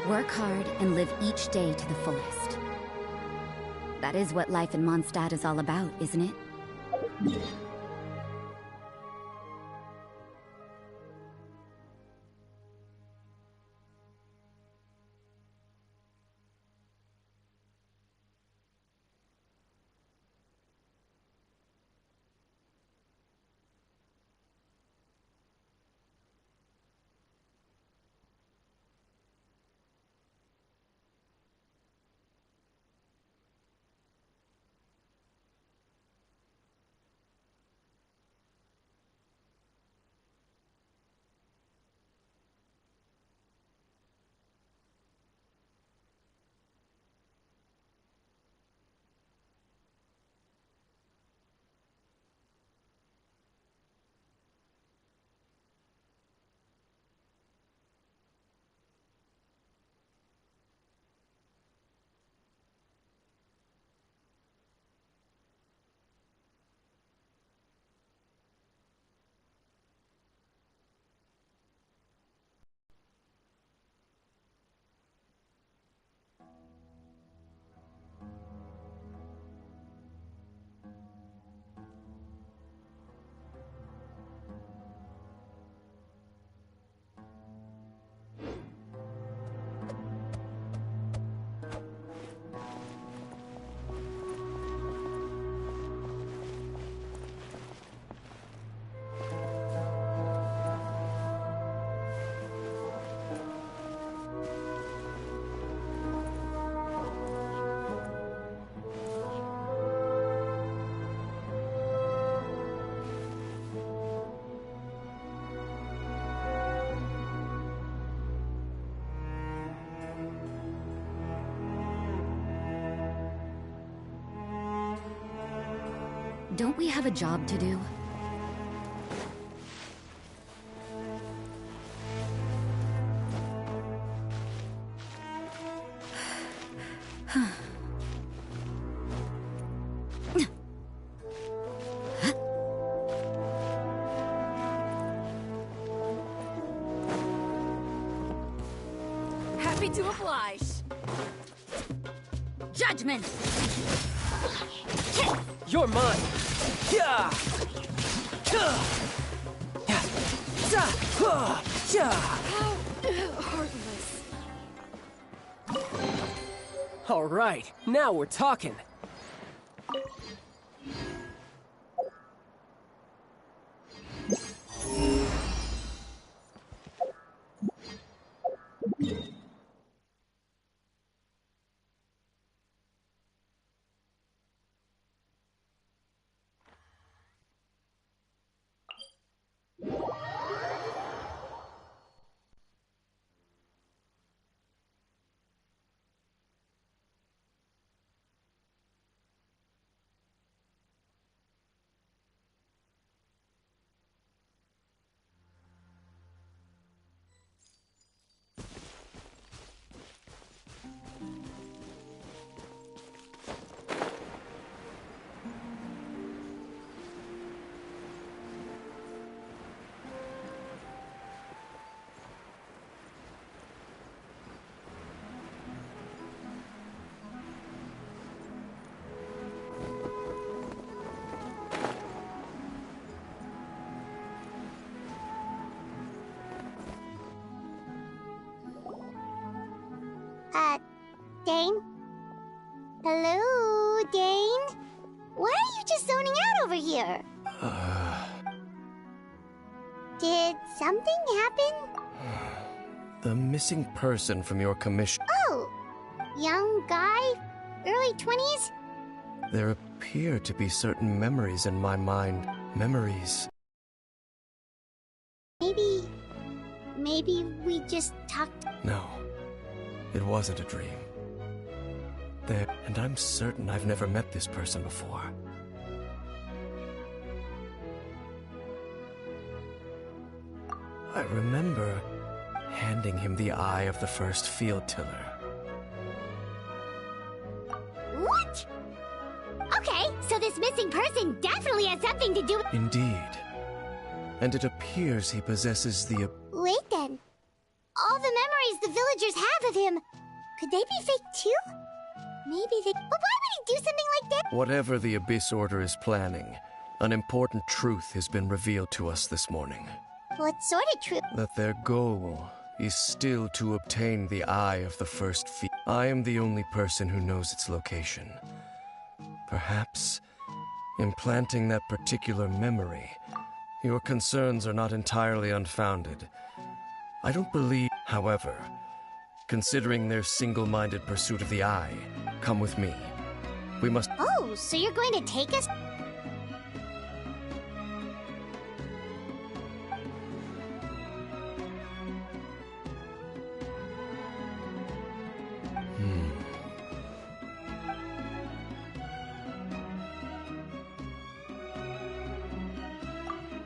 Work hard and live each day to the fullest. That is what life in Mondstadt is all about, isn't it? Don't we have a job to do? Happy to oblige. Judgment! You're mine! Yeah! How heartless. All right, now we're talking. Dane? Hello, Dane? Why are you just zoning out over here? Did something happen? The missing person from your commission. Oh, young guy? Early 20s? There appear to be certain memories in my mind. Memories. Maybe we just talked. No, it wasn't a dream. And I'm certain I've never met this person before. I remember handing him the eye of the first field tiller. What? Okay, so this missing person definitely has something to do with... Indeed. And it appears he possesses the... Wait then. All the memories the villagers have of him, could they be fake too? Maybe they... But why would he do something like that? Whatever the Abyss Order is planning, an important truth has been revealed to us this morning. What sort of truth? That their goal is still to obtain the eye of the first field. I am the only person who knows its location. Perhaps, implanting that particular memory, your concerns are not entirely unfounded. I don't believe, however, considering their single-minded pursuit of the eye, come with me. We must... Oh, so you're going to take us?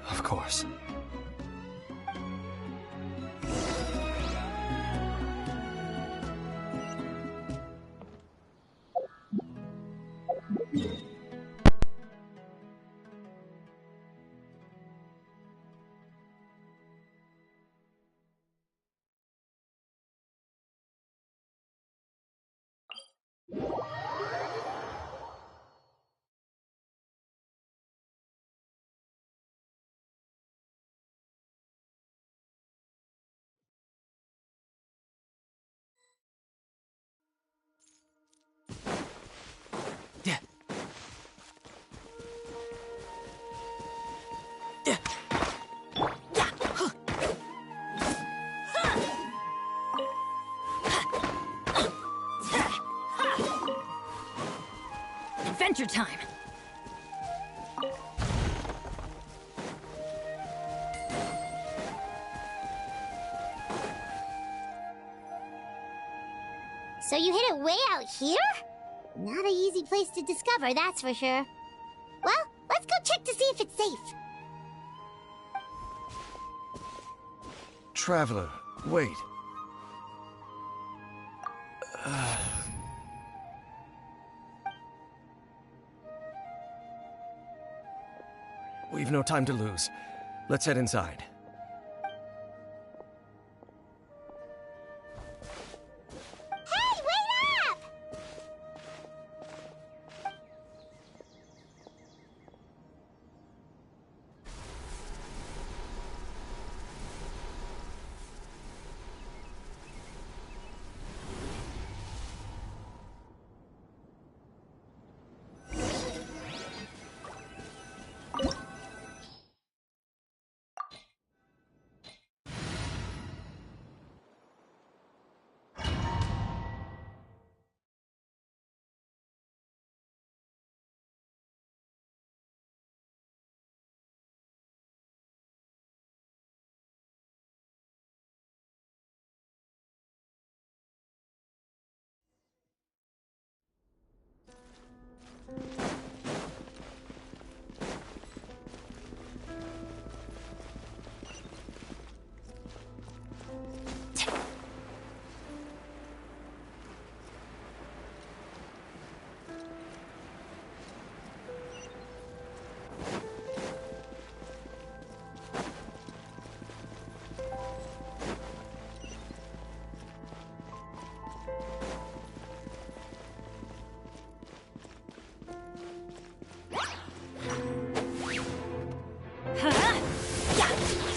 Of course. Adventure time! So you hid it way out here? Not an easy place to discover, that's for sure. Well, let's go check to see if it's safe. Traveler, wait. We've no time to lose. Let's head inside. Hey, wait up!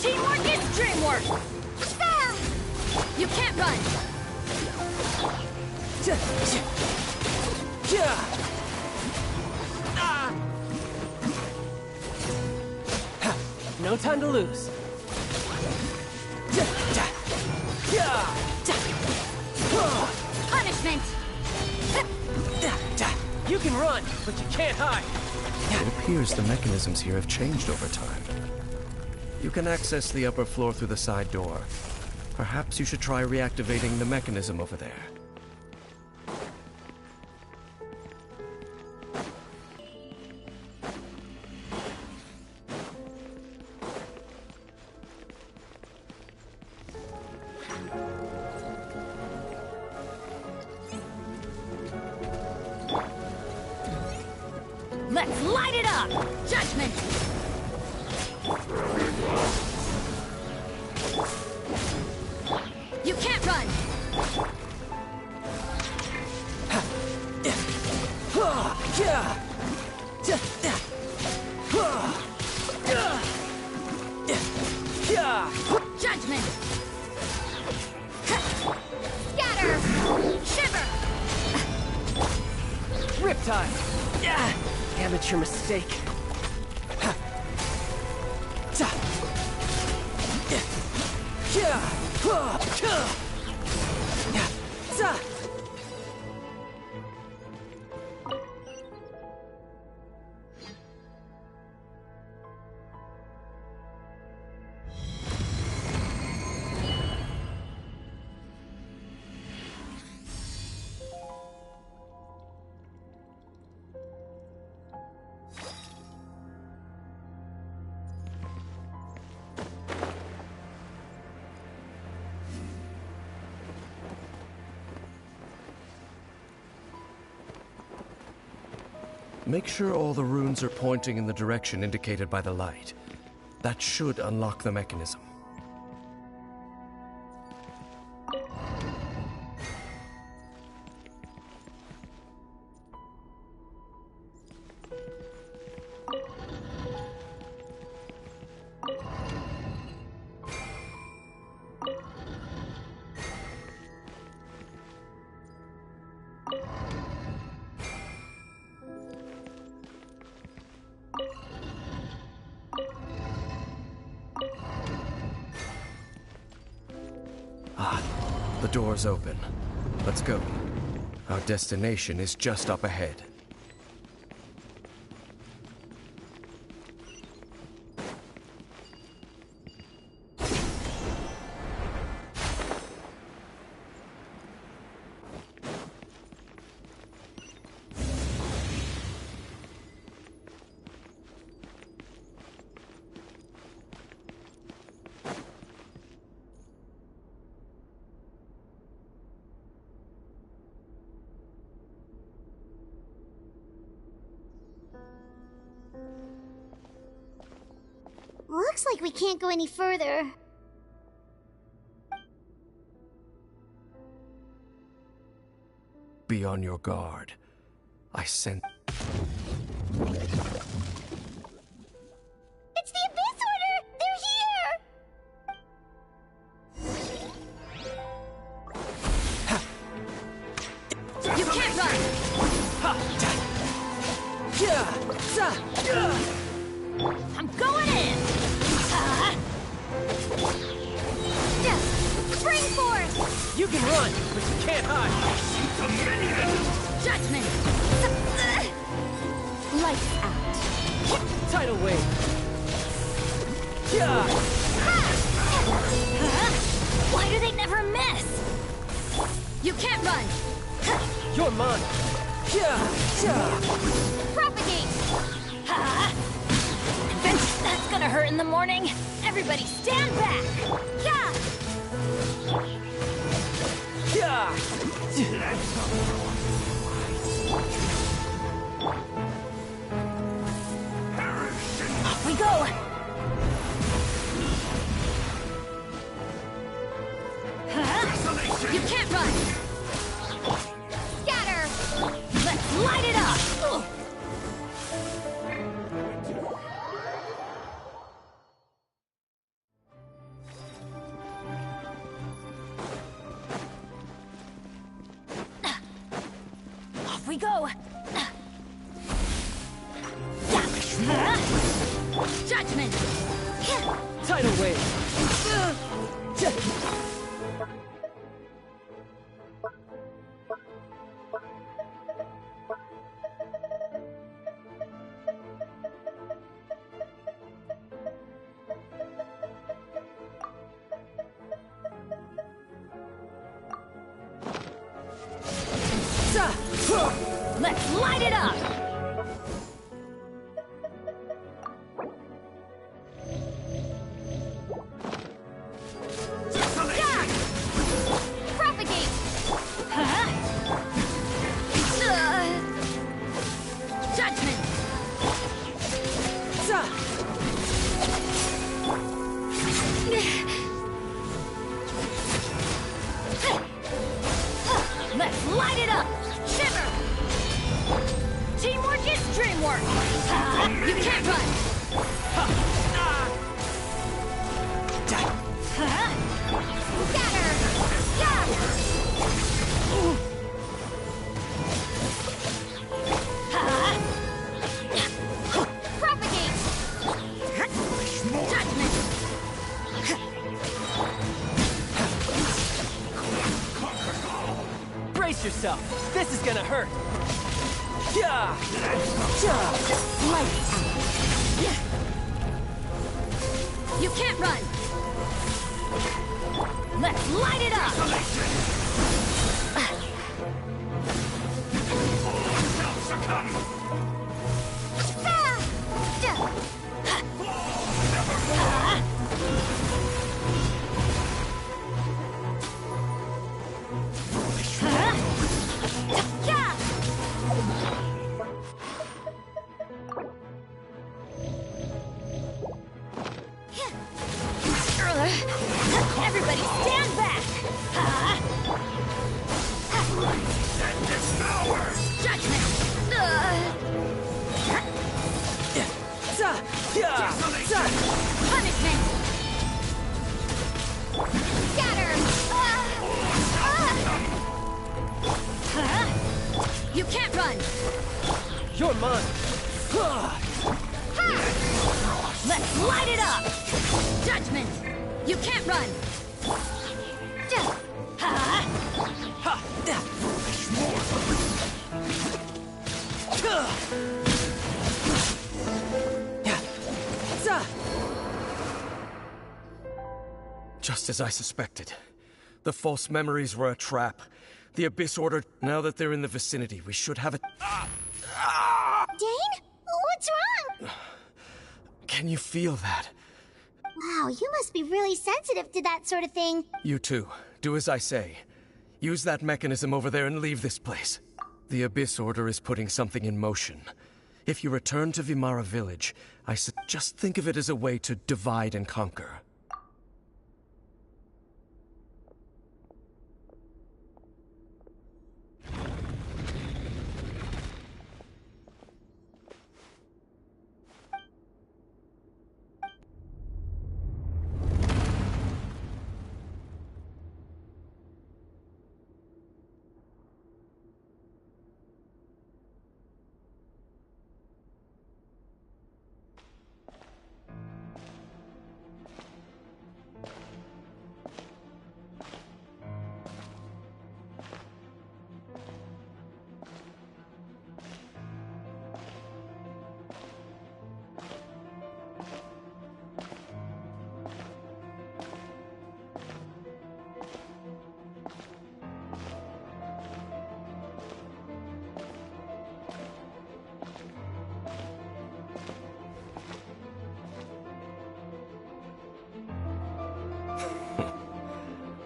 Teamwork is dreamwork! You can't run! No time to lose. Punishment! You can run, but you can't hide. It appears the mechanisms here have changed over time. You can access the upper floor through the side door. Perhaps you should try reactivating the mechanism over there. Let's light it up! Judgment! You can't run! Judgment! Scatter! Shiver! Riptide. Amateur mistake. Make sure all the runes are pointing in the direction indicated by the light. That should unlock the mechanism. The door's open. Let's go. Our destination is just up ahead. Looks like we can't go any further. Be on your guard. I sent... It's the Abyss Order! They're here! You can't run! I'm going in! Spring force! You can run, but you can't hide. Judgment! Lights out. Tidal wave. Why do they never miss? You can't run! You're mine. Propagate! That's gonna hurt in the morning. Everybody stand back! Off we go! You can't run! Scatter! Let's light it up! Judgment! Tidal wave! Let's light it up! Propagate! Judgment! Let's light it up! Shiver! Teamwork is dreamwork! You can't run! Scatter! Propagate! Judgment! Brace yourself! This is gonna hurt! Yeah! Lights out! You can't run! Let's light it up! Everybody stand back! Judgment! Punishment! Scatter! You can't run! You're mine! Let's light it up! Judgment! You can't run! Just as I suspected. The false memories were a trap. The Abyss ordered. Now that they're in the vicinity, we should have it. Dane? What's wrong? Can you feel that? Wow, you must be really sensitive to that sort of thing. You too. Do as I say. Use that mechanism over there and leave this place. The Abyss Order is putting something in motion. If you return to Vimara Village, just think of it as a way to divide and conquer.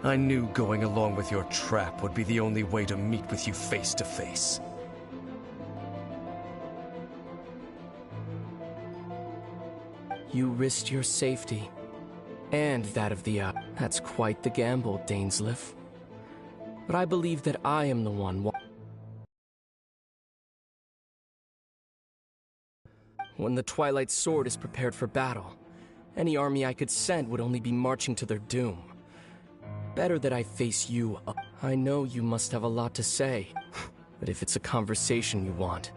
I knew going along with your trap would be the only way to meet with you face to face. You risked your safety. And that of the That's quite the gamble, Dainsleif. But I believe that I am the one. When the Twilight Sword is prepared for battle, any army I could send would only be marching to their doom. Better that I face you. I know you must have a lot to say, but if it's a conversation you want...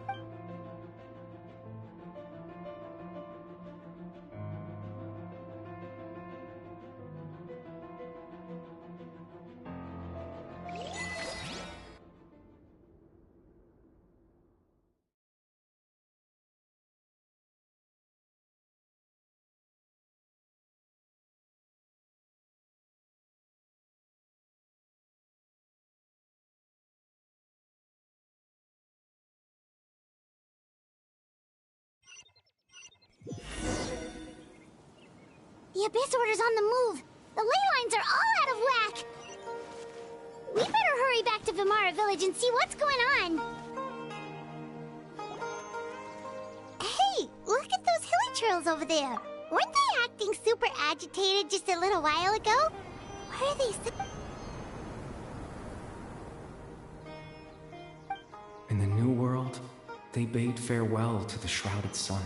The Abyss Order's on the move. The ley lines are all out of whack. We better hurry back to Vimara Village and see what's going on. Hey, look at those hilly trails over there. Weren't they acting super agitated just a little while ago? Why are they so... In the New World, they bade farewell to the shrouded sun.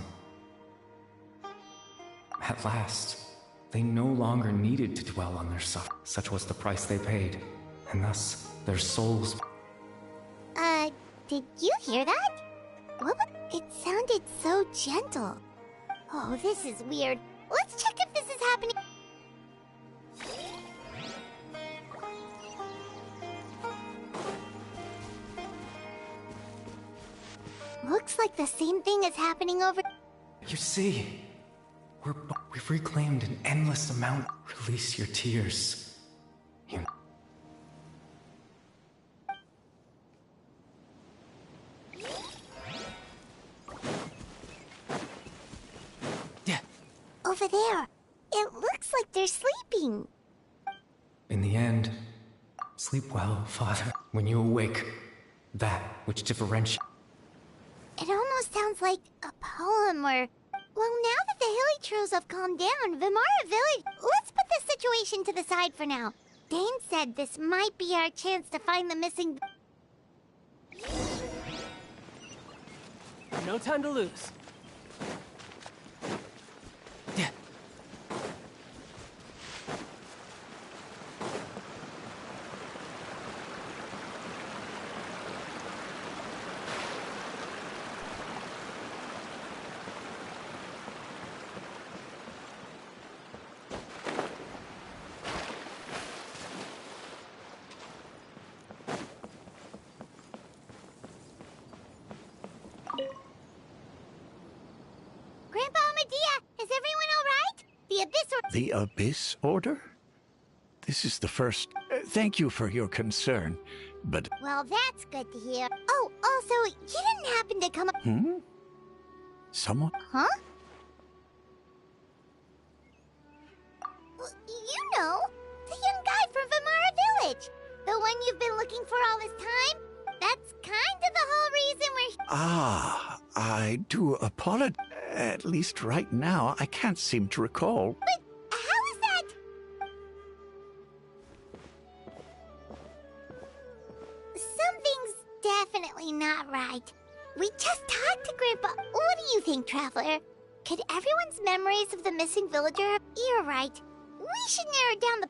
At last, they no longer needed to dwell on their suffering. Such was the price they paid, and thus their souls... Did you hear that? What was... It sounded so gentle. Oh, this is weird. Let's check if this is happening. Looks like the same thing is happening over... You see, we've reclaimed an endless amount. Release your tears. You... Yeah. Over there. It looks like they're sleeping. In the end, sleep well, Father. When you awake, that which differentiates... It almost sounds like a poem or... Well, now that the hilly trails have calmed down, Vimara Village... Let's put this situation to the side for now. Dane said this might be our chance to find the missing... No time to lose. Yeah. Grandpa Medea, is everyone all right? The Abyss Order... The Abyss Order? This is the first... thank you for your concern, but... Well, that's good to hear. Oh, also, you didn't happen to come... Someone? Huh? Well, you know, the young guy from Vimara Village. The one you've been looking for all this time. That's kind of the whole reason we're... Ah, I do apologize. At least right now, I can't seem to recall. But how is that? Something's definitely not right. We just talked to Grandpa. What do you think, Traveler? Could everyone's memories of the missing villager have... You're right. We should narrow down the...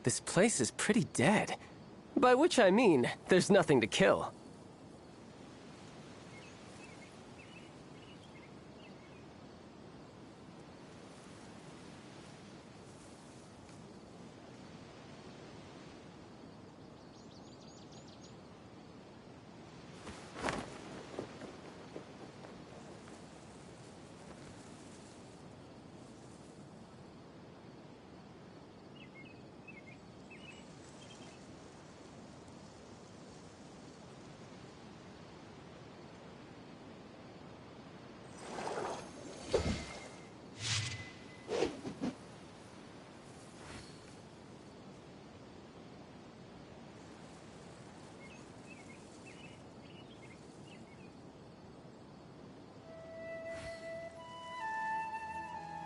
This place is pretty dead. By which I mean, there's nothing to kill.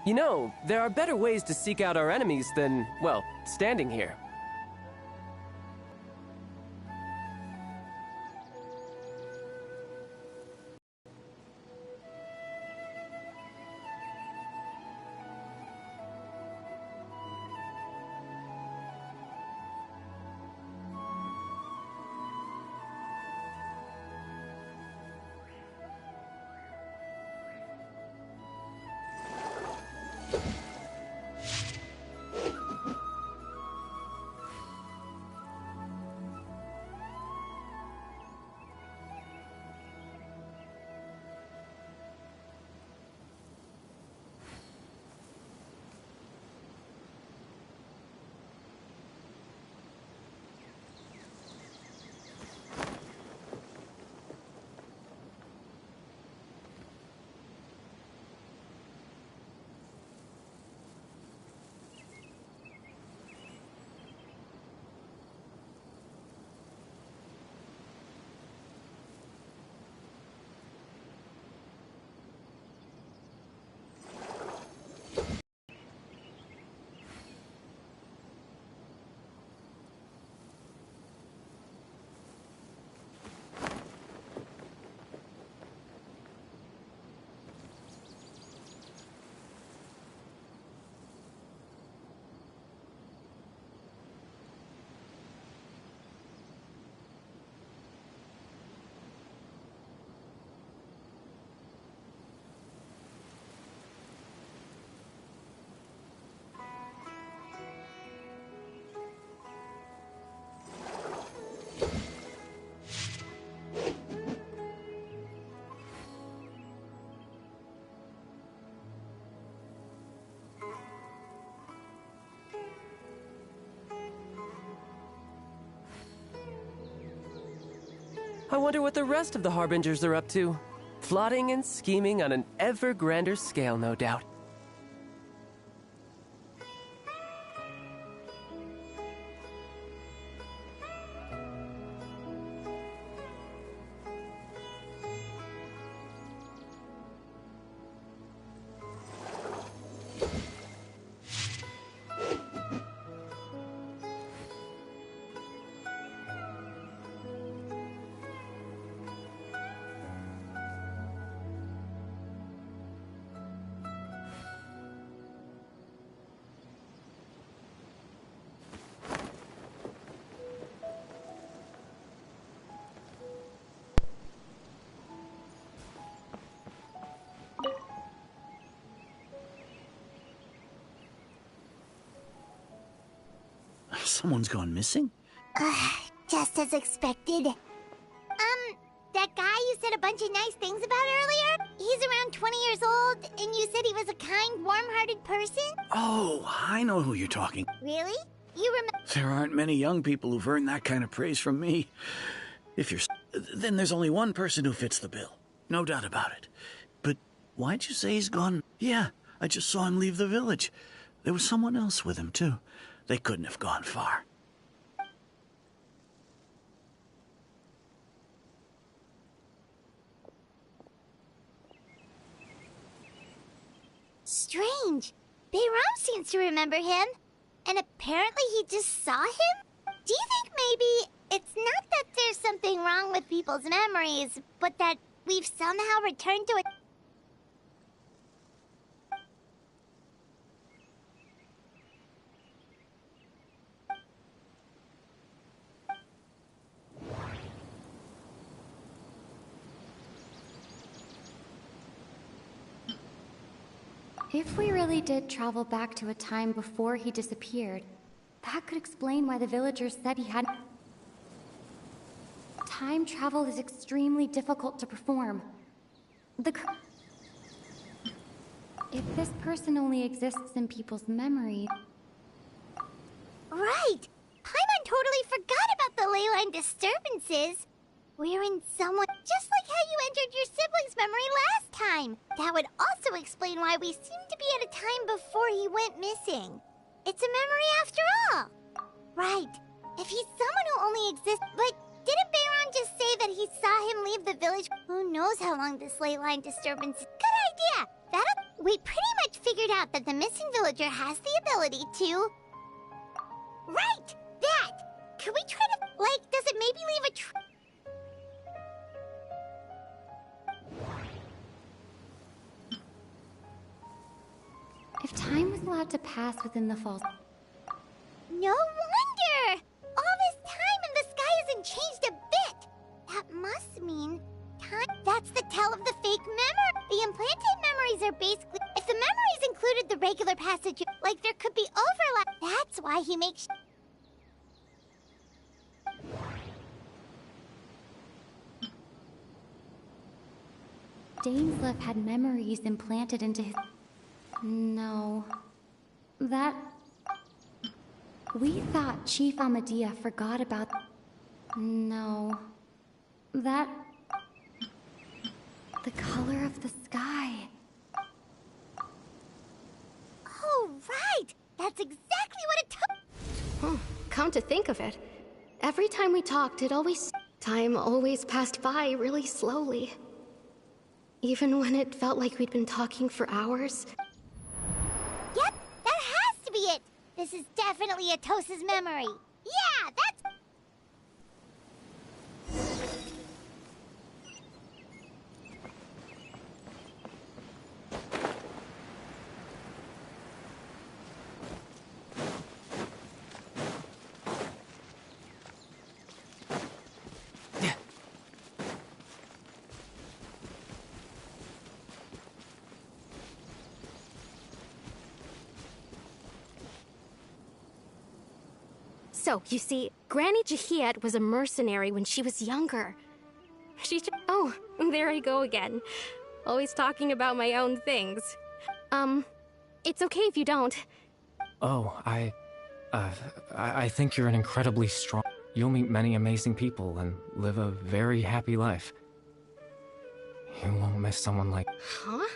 You know, there are better ways to seek out our enemies than, well, standing here. I wonder what the rest of the Harbingers are up to. Plotting and scheming on an ever grander scale, no doubt. Someone's gone missing? Just as expected. That guy you said a bunch of nice things about earlier? He's around 20 years old, and you said he was a kind, warm-hearted person? Oh, I know who you're talking. Really? You remember? There aren't many young people who've earned that kind of praise from me. If you're... then there's only one person who fits the bill. No doubt about it. But why'd you say he's gone? Yeah, I just saw him leave the village. There was someone else with him, too. They couldn't have gone far. Strange. Bayram seems to remember him. And apparently he just saw him? Do you think maybe it's not that there's something wrong with people's memories, but that we've somehow returned to it? If we really did travel back to a time before he disappeared, that could explain why the villagers said he had... Time travel is extremely difficult to perform. If this person only exists in people's memory... Right! Paimon totally forgot about the ley line disturbances. We're in someone... just like how you entered your sibling's memory last time. That would also explain why we seem to be at a time before he went missing. It's a memory after all. Right. If he's someone who only exists... But didn't Bayron just say that he saw him leave the village? Who knows how long this ley line disturbance is? Good idea! We pretty much Village figured out that the missing villager has the ability to... Right! That! Could we try to... Like, does it maybe leave a If time was allowed to pass within the falls... No wonder! All this time and the sky hasn't changed a bit! That must mean... time... That's the tell of the fake memory! The implanted memories are basically... If the memories included the regular passage... Like, there could be overlap... That's why he makes... Dainsleif had memories implanted into his... No. That... We thought Chief Amadea forgot about... No. That... The color of the sky. Oh, right! That's exactly what it took! Come to think of it, every time we talked, time always passed by really slowly. Even when it felt like we'd been talking for hours. Yep, that has to be it! This is definitely Atos's memory. Yeah, that's... So, you see, Granny Jahiet was a mercenary when she was younger. Oh, there I go again. Always talking about my own things. It's okay if you don't. Oh, I think you're an incredibly strong... You'll meet many amazing people and live a very happy life. You won't miss someone like... Huh?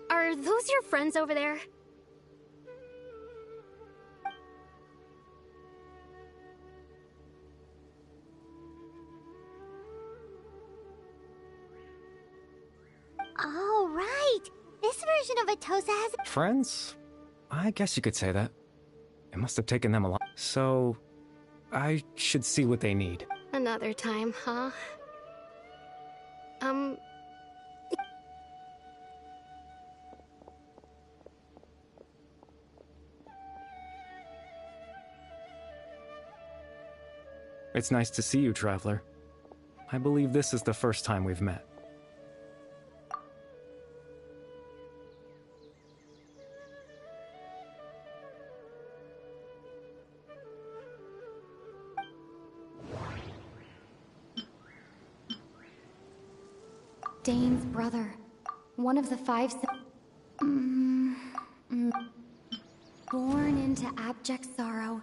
Are those your friends over there? Oh, right! This version of Atosa has... Friends? I guess you could say that. It must have taken them a lot. So, I should see what they need. Another time, huh? It's nice to see you, Traveler. I believe this is the first time we've met. Dane's brother. One of the five... Born into abject sorrow.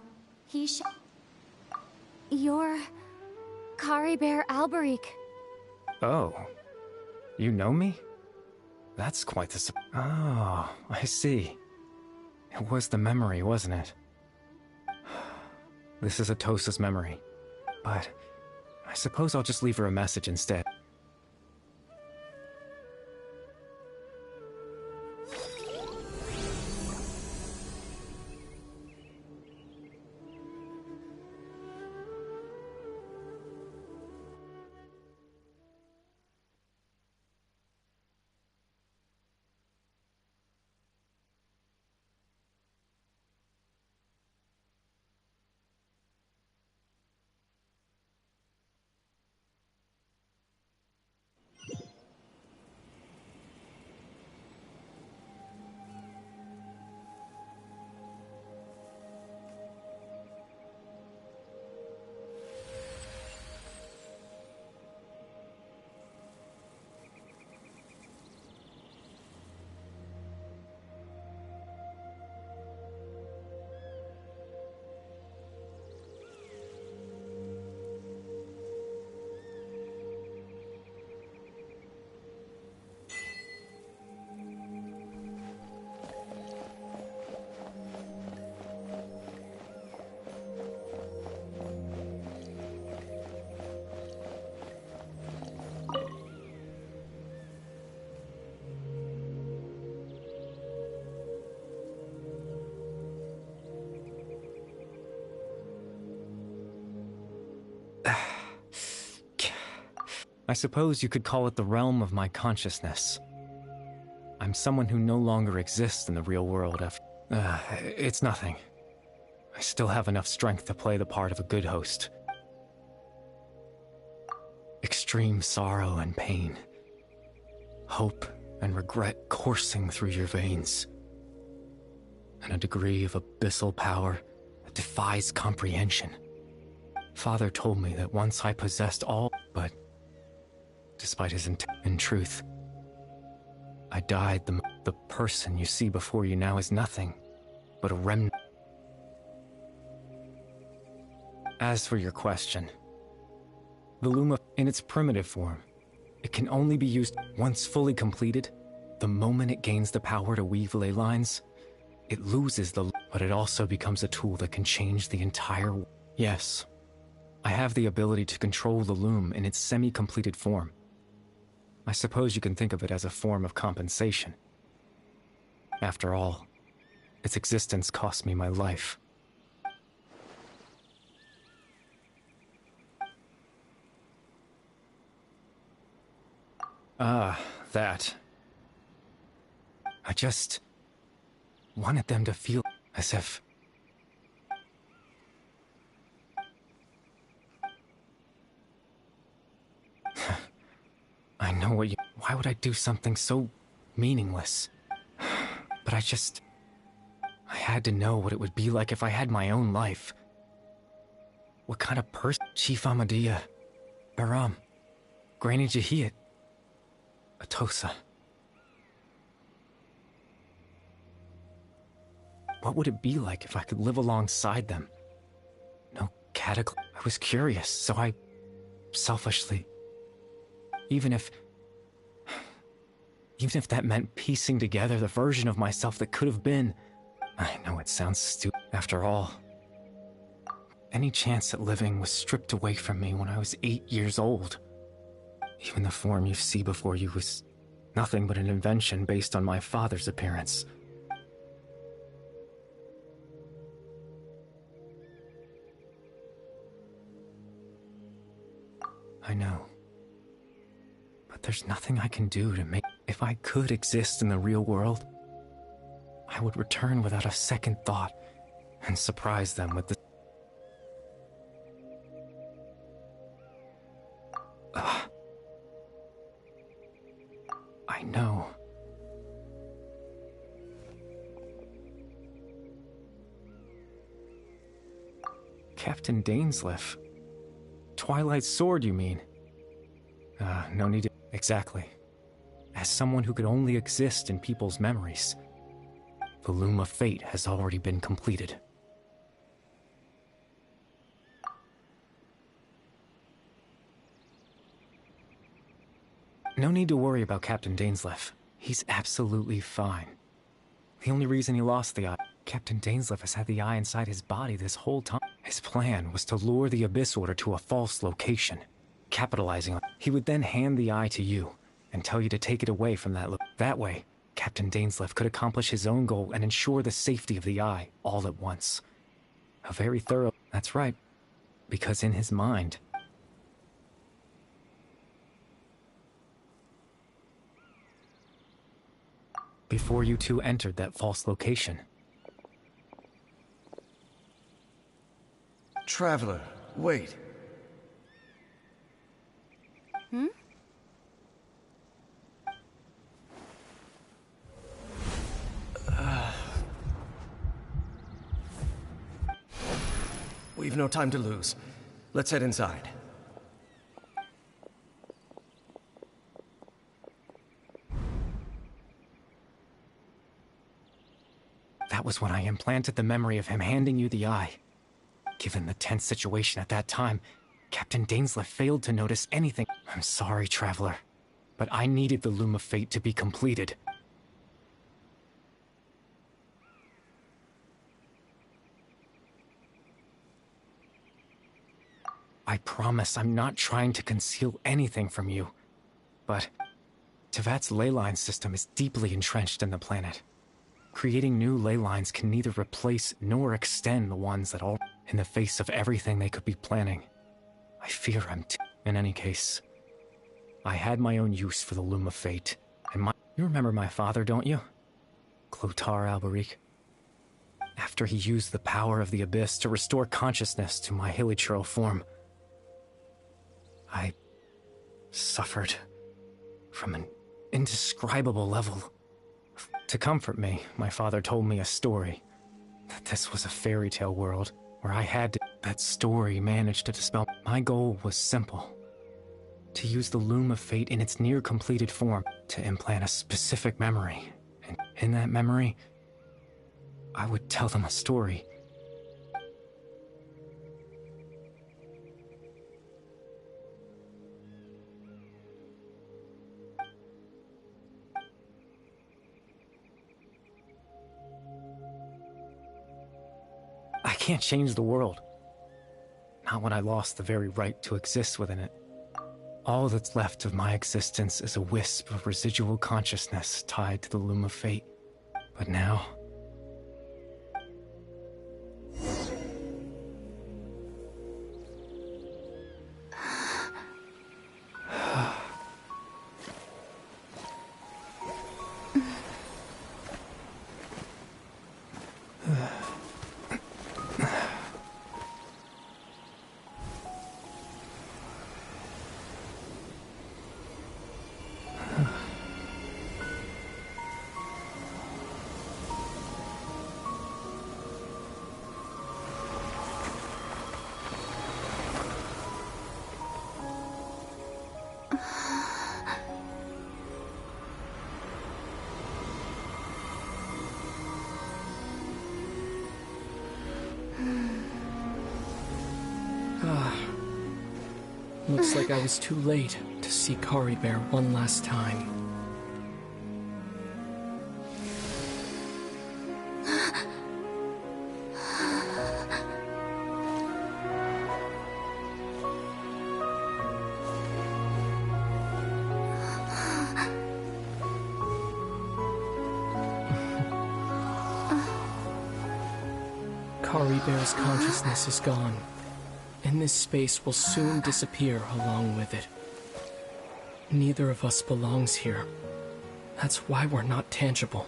You're... Caribert Alberic. Oh. You know me? That's quite the... Oh, I see. It was the memory, wasn't it? This is Atosa's memory. But... I suppose I'll just leave her a message instead. I suppose you could call it the realm of my consciousness. I'm someone who no longer exists in the real world after... it's nothing. I still have enough strength to play the part of a good host. Extreme sorrow and pain. Hope and regret coursing through your veins. And a degree of abyssal power that defies comprehension. Father told me that once I possessed all, but despite his in truth, I died. The person you see before you now is nothing but a remnant. As for your question, the Luma, in its primitive form, it can only be used once fully completed. The moment it gains the power to weave ley lines, it loses but it also becomes a tool that can change the entire... Yes, I have the ability to control the loom in its semi-completed form. I suppose you can think of it as a form of compensation. After all, its existence cost me my life. That. I just wanted them to feel as if... I know what you... Why would I do something so meaningless? But I had to know what it would be like if I had my own life. What kind of person... Chief Amadia, Baram, Granny Jahiyat, Atosa. What would it be like if I could live alongside them? No cataclysm. I was curious, so I selfishly... Even if that meant piecing together the version of myself that could have been... I know it sounds stupid. After all, any chance at living was stripped away from me when I was 8 years old. Even the form you see before you was nothing but an invention based on my father's appearance. I know. But there's nothing I can do to make... If I could exist in the real world, I would return without a second thought and surprise them with the... I know. Captain Dainsleif. Twilight Sword, you mean? No need to... Exactly. As someone who could only exist in people's memories, the Loom of Fate has already been completed. No need to worry about Captain Dainsleif. He's absolutely fine. The only reason he lost the eye... Captain Dainsleif has had the eye inside his body this whole time. His plan was to lure the Abyss Order to a false location. Capitalizing on... He would then hand the eye to you, and tell you to take it away from that... That way, Captain Dainsleif could accomplish his own goal and ensure the safety of the eye, all at once. A very thorough... That's right. Because in his mind... Before you two entered that false location. Traveler, wait. We've no time to lose. Let's head inside. That was when I implanted the memory of him handing you the eye. Given the tense situation at that time, Captain Dainsleif failed to notice anything. I'm sorry, Traveler, but I needed the Loom of Fate to be completed. I promise I'm not trying to conceal anything from you, but Tevat's ley line system is deeply entrenched in the planet. Creating new ley lines can neither replace nor extend the ones that all... In the face of everything they could be planning, I fear I'm in any case, I had my own use for the Loom of Fate, and you remember my father, don't you? Clotar Alberic. After he used the power of the Abyss to restore consciousness to my hilichurl form, I suffered from an indescribable level. To comfort me, my father told me a story, that this was a fairy tale world where I had to... That story managed to dispel... My goal was simple. To use the Loom of Fate in its near-completed form to implant a specific memory. And in that memory, I would tell them a story. I can't change the world. Not when I lost the very right to exist within it. All that's left of my existence is a wisp of residual consciousness tied to the Loom of Fate. But now... Looks like I was too late to see Caribear one last time. Caribear's consciousness is gone, and this space will soon disappear along with it. Neither of us belongs here. That's why we're not tangible.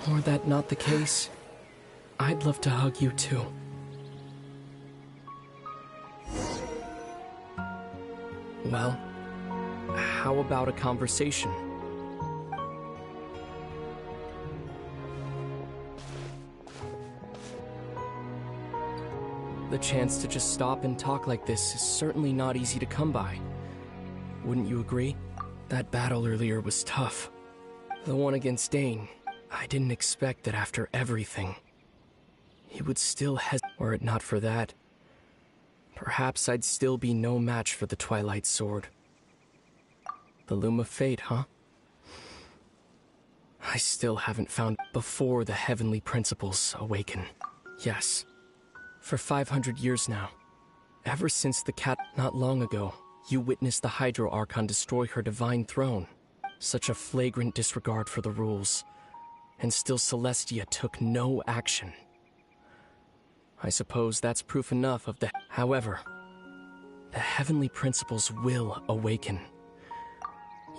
Were that not the case, I'd love to hug you too. Well, how about a conversation? The chance to just stop and talk like this is certainly not easy to come by. Wouldn't you agree? That battle earlier was tough. The one against Dane, I didn't expect that after everything, he would still hesitate. Were it not for that, perhaps I'd still be no match for the Twilight Sword. The Loom of Fate, huh? I still haven't found before the heavenly principles awaken. Yes. For 500 years now. Ever since the cat not long ago, you witnessed the Hydro Archon destroy her divine throne. Such a flagrant disregard for the rules. And still Celestia took no action. I suppose that's proof enough of the... However, the heavenly principles will awaken.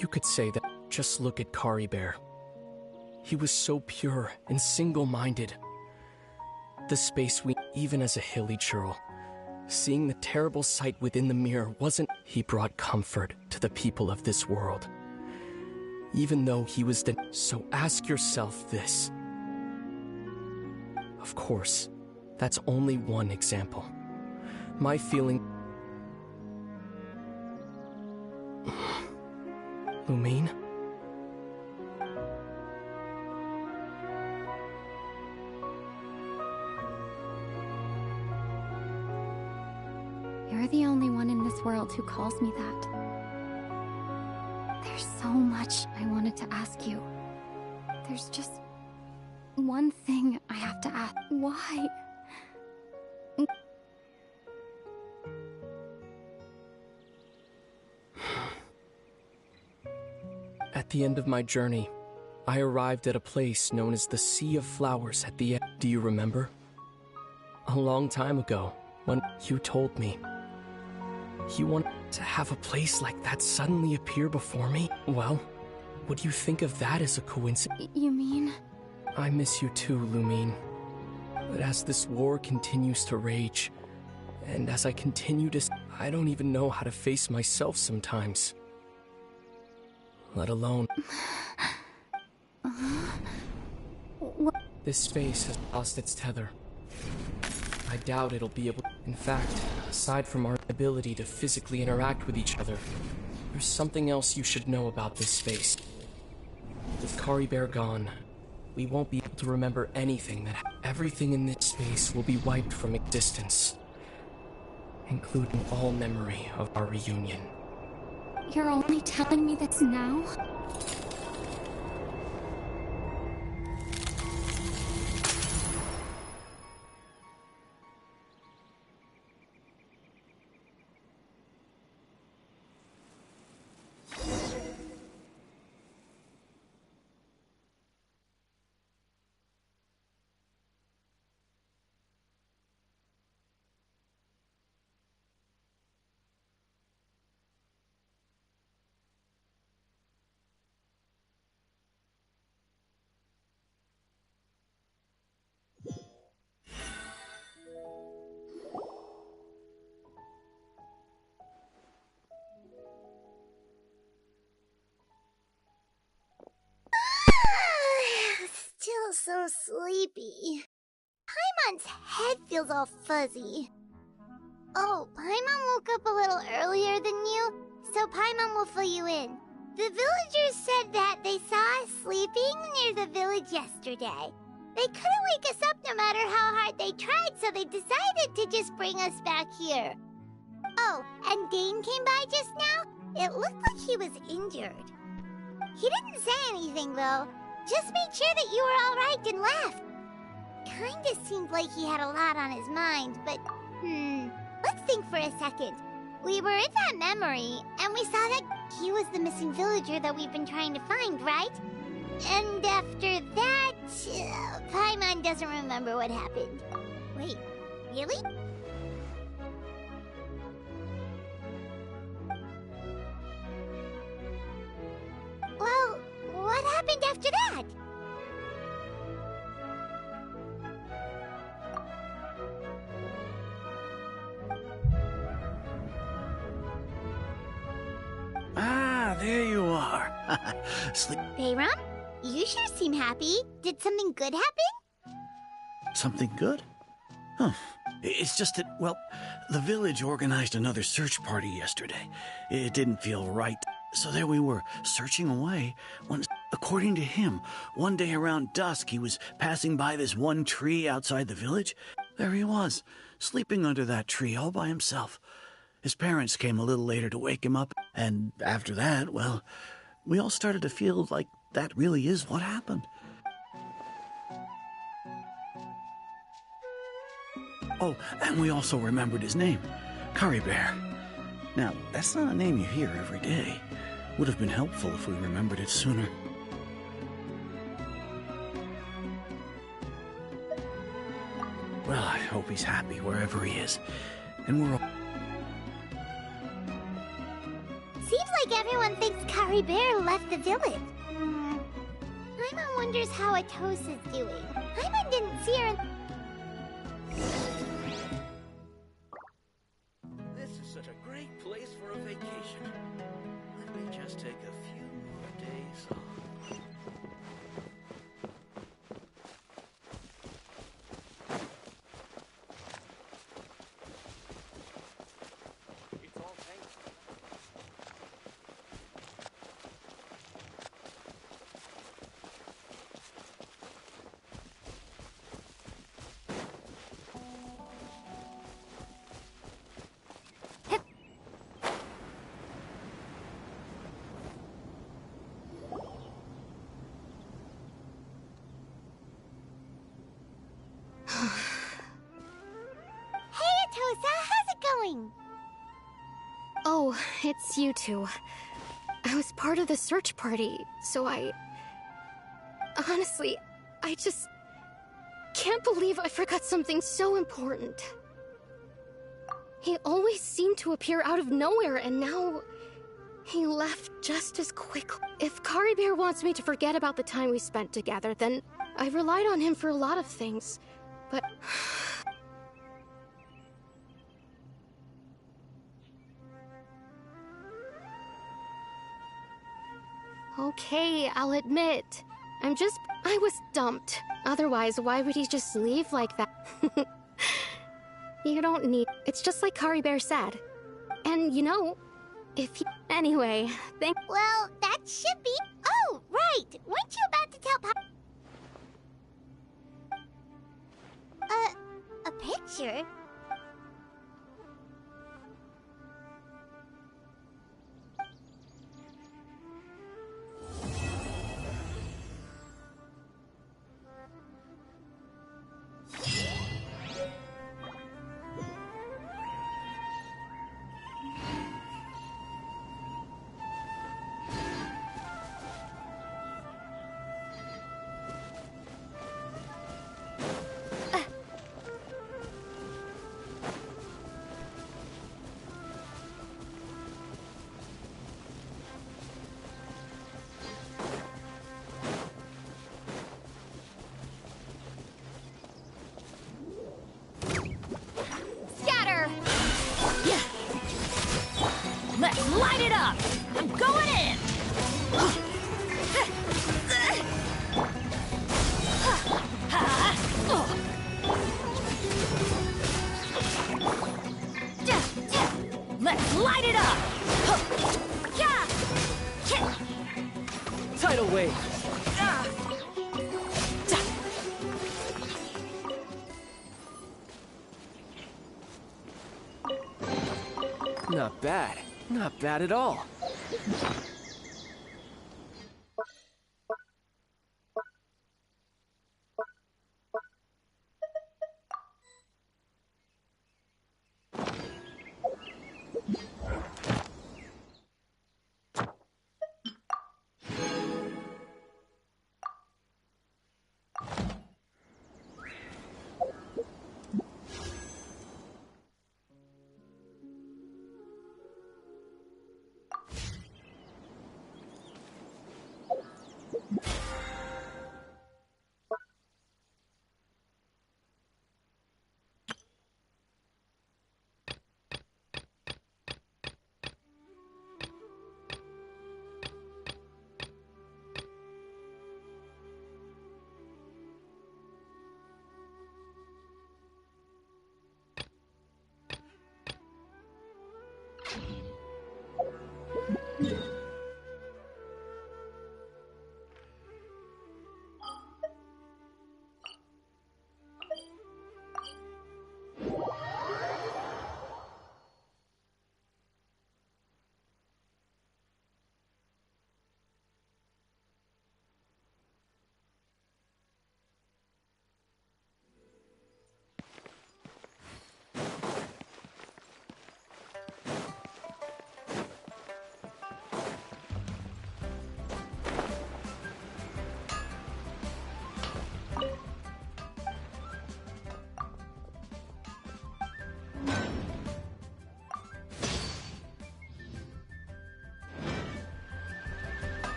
You could say that. Just look at Caribear. He was so pure and single-minded. The space we, even as a hilichurl, seeing the terrible sight within the mirror wasn't... He brought comfort to the people of this world. Even though he was the... So ask yourself this. Of course, that's only one example. My feeling... Lumine? You're the only one in this world who calls me that. There's so much I wanted to ask you. There's just one thing I have to ask. Why? At the end of my journey, I arrived at a place known as the Sea of Flowers at the end. Do you remember? A long time ago, when you told me. You want to have a place like that suddenly appear before me? Well, would you think of that as a coincidence? You mean? I miss you too, Lumine. But as this war continues to rage, and as I continue to... I don't even know how to face myself sometimes. Let alone... This space has lost its tether. I doubt it'll be able... In fact, aside from our ability to physically interact with each other, there's something else you should know about this space. With Kari Bear gone, we won't be able to remember anything that... Everything in this space will be wiped from existence, including all memory of our reunion. You're only telling me this now? Still so sleepy. Paimon's head feels all fuzzy. Oh, Paimon woke up a little earlier than you, so Paimon will fill you in. The villagers said that they saw us sleeping near the village yesterday. They couldn't wake us up no matter how hard they tried, so they decided to just bring us back here. Oh, and Dane came by just now. It looked like he was injured. He didn't say anything, though. Just made sure that you were all right and left. Kinda seemed like he had a lot on his mind, but, let's think for a second. We were in that memory, and we saw that he was the missing villager that we've been trying to find, right? And after that, Paimon doesn't remember what happened. Wait, really? Well, what happened after that? Ah, there you are. Sleep. Bayram, you sure seem happy. Did something good happen? Something good? Huh. It's just that, well, the village organized another search party yesterday. It didn't feel right. So there we were, searching away, when, according to him, one day around dusk he was passing by this one tree outside the village. There he was, sleeping under that tree all by himself. His parents came a little later to wake him up, and after that, well, we all started to feel like that really is what happened. Oh, and we also remembered his name, Kari Bear. Now, that's not a name you hear every day. Would have been helpful if we remembered it sooner. Well, I hope he's happy wherever he is. And we're all... Seems like everyone thinks Kari Bear left the village. Paimon wonders how Atosa's doing. Paimon didn't see her. This is such a great place for a vacation. Let me just take a few more days off. Oh, it's you two. I was part of the search party, so honestly, I just can't believe I forgot something so important. He always seemed to appear out of nowhere, and now he left just as quickly. If Kari Bear wants me to forget about the time we spent together, then I relied on him for a lot of things. But okay, I'll admit. I was dumped. Otherwise, why would he just leave like that? You don't need... It's just like Kari Bear said. And, you know, Anyway, Well, that should be... Oh, right! Weren't you about to tell a picture? Let's light it up! I'm going in! Let's light it up! Tidal wave! Not bad. Not bad at all.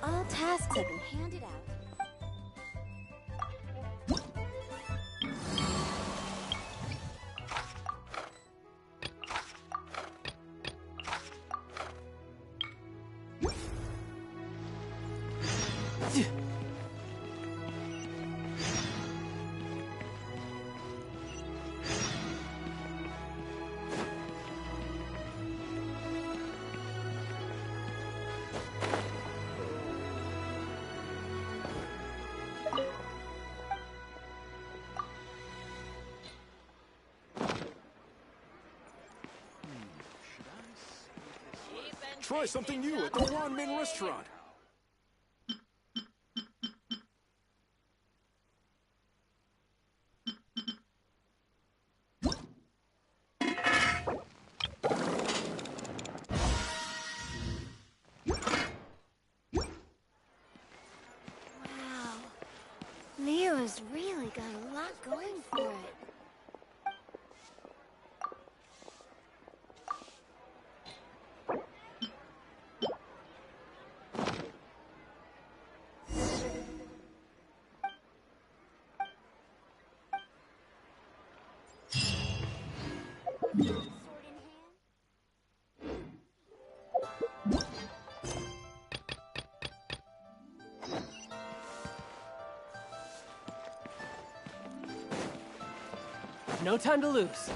All tasks have been handed out. Try something new at the Ramen restaurant. going for it. No time to lose.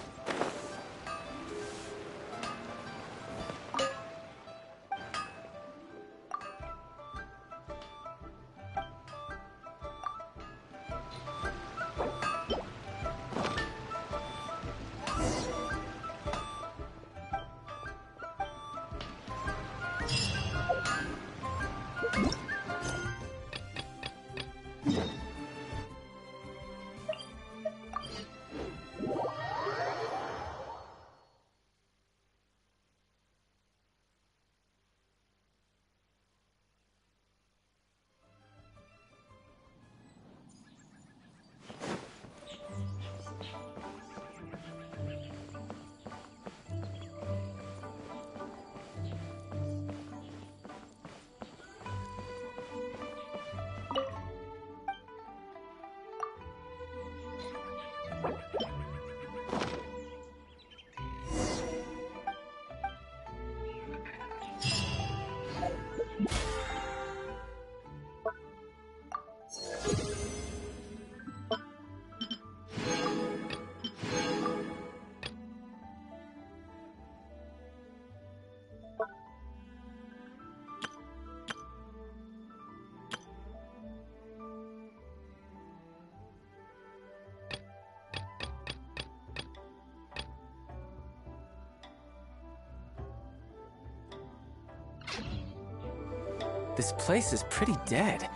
This place is pretty dead.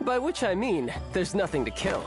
By which I mean, there's nothing to kill.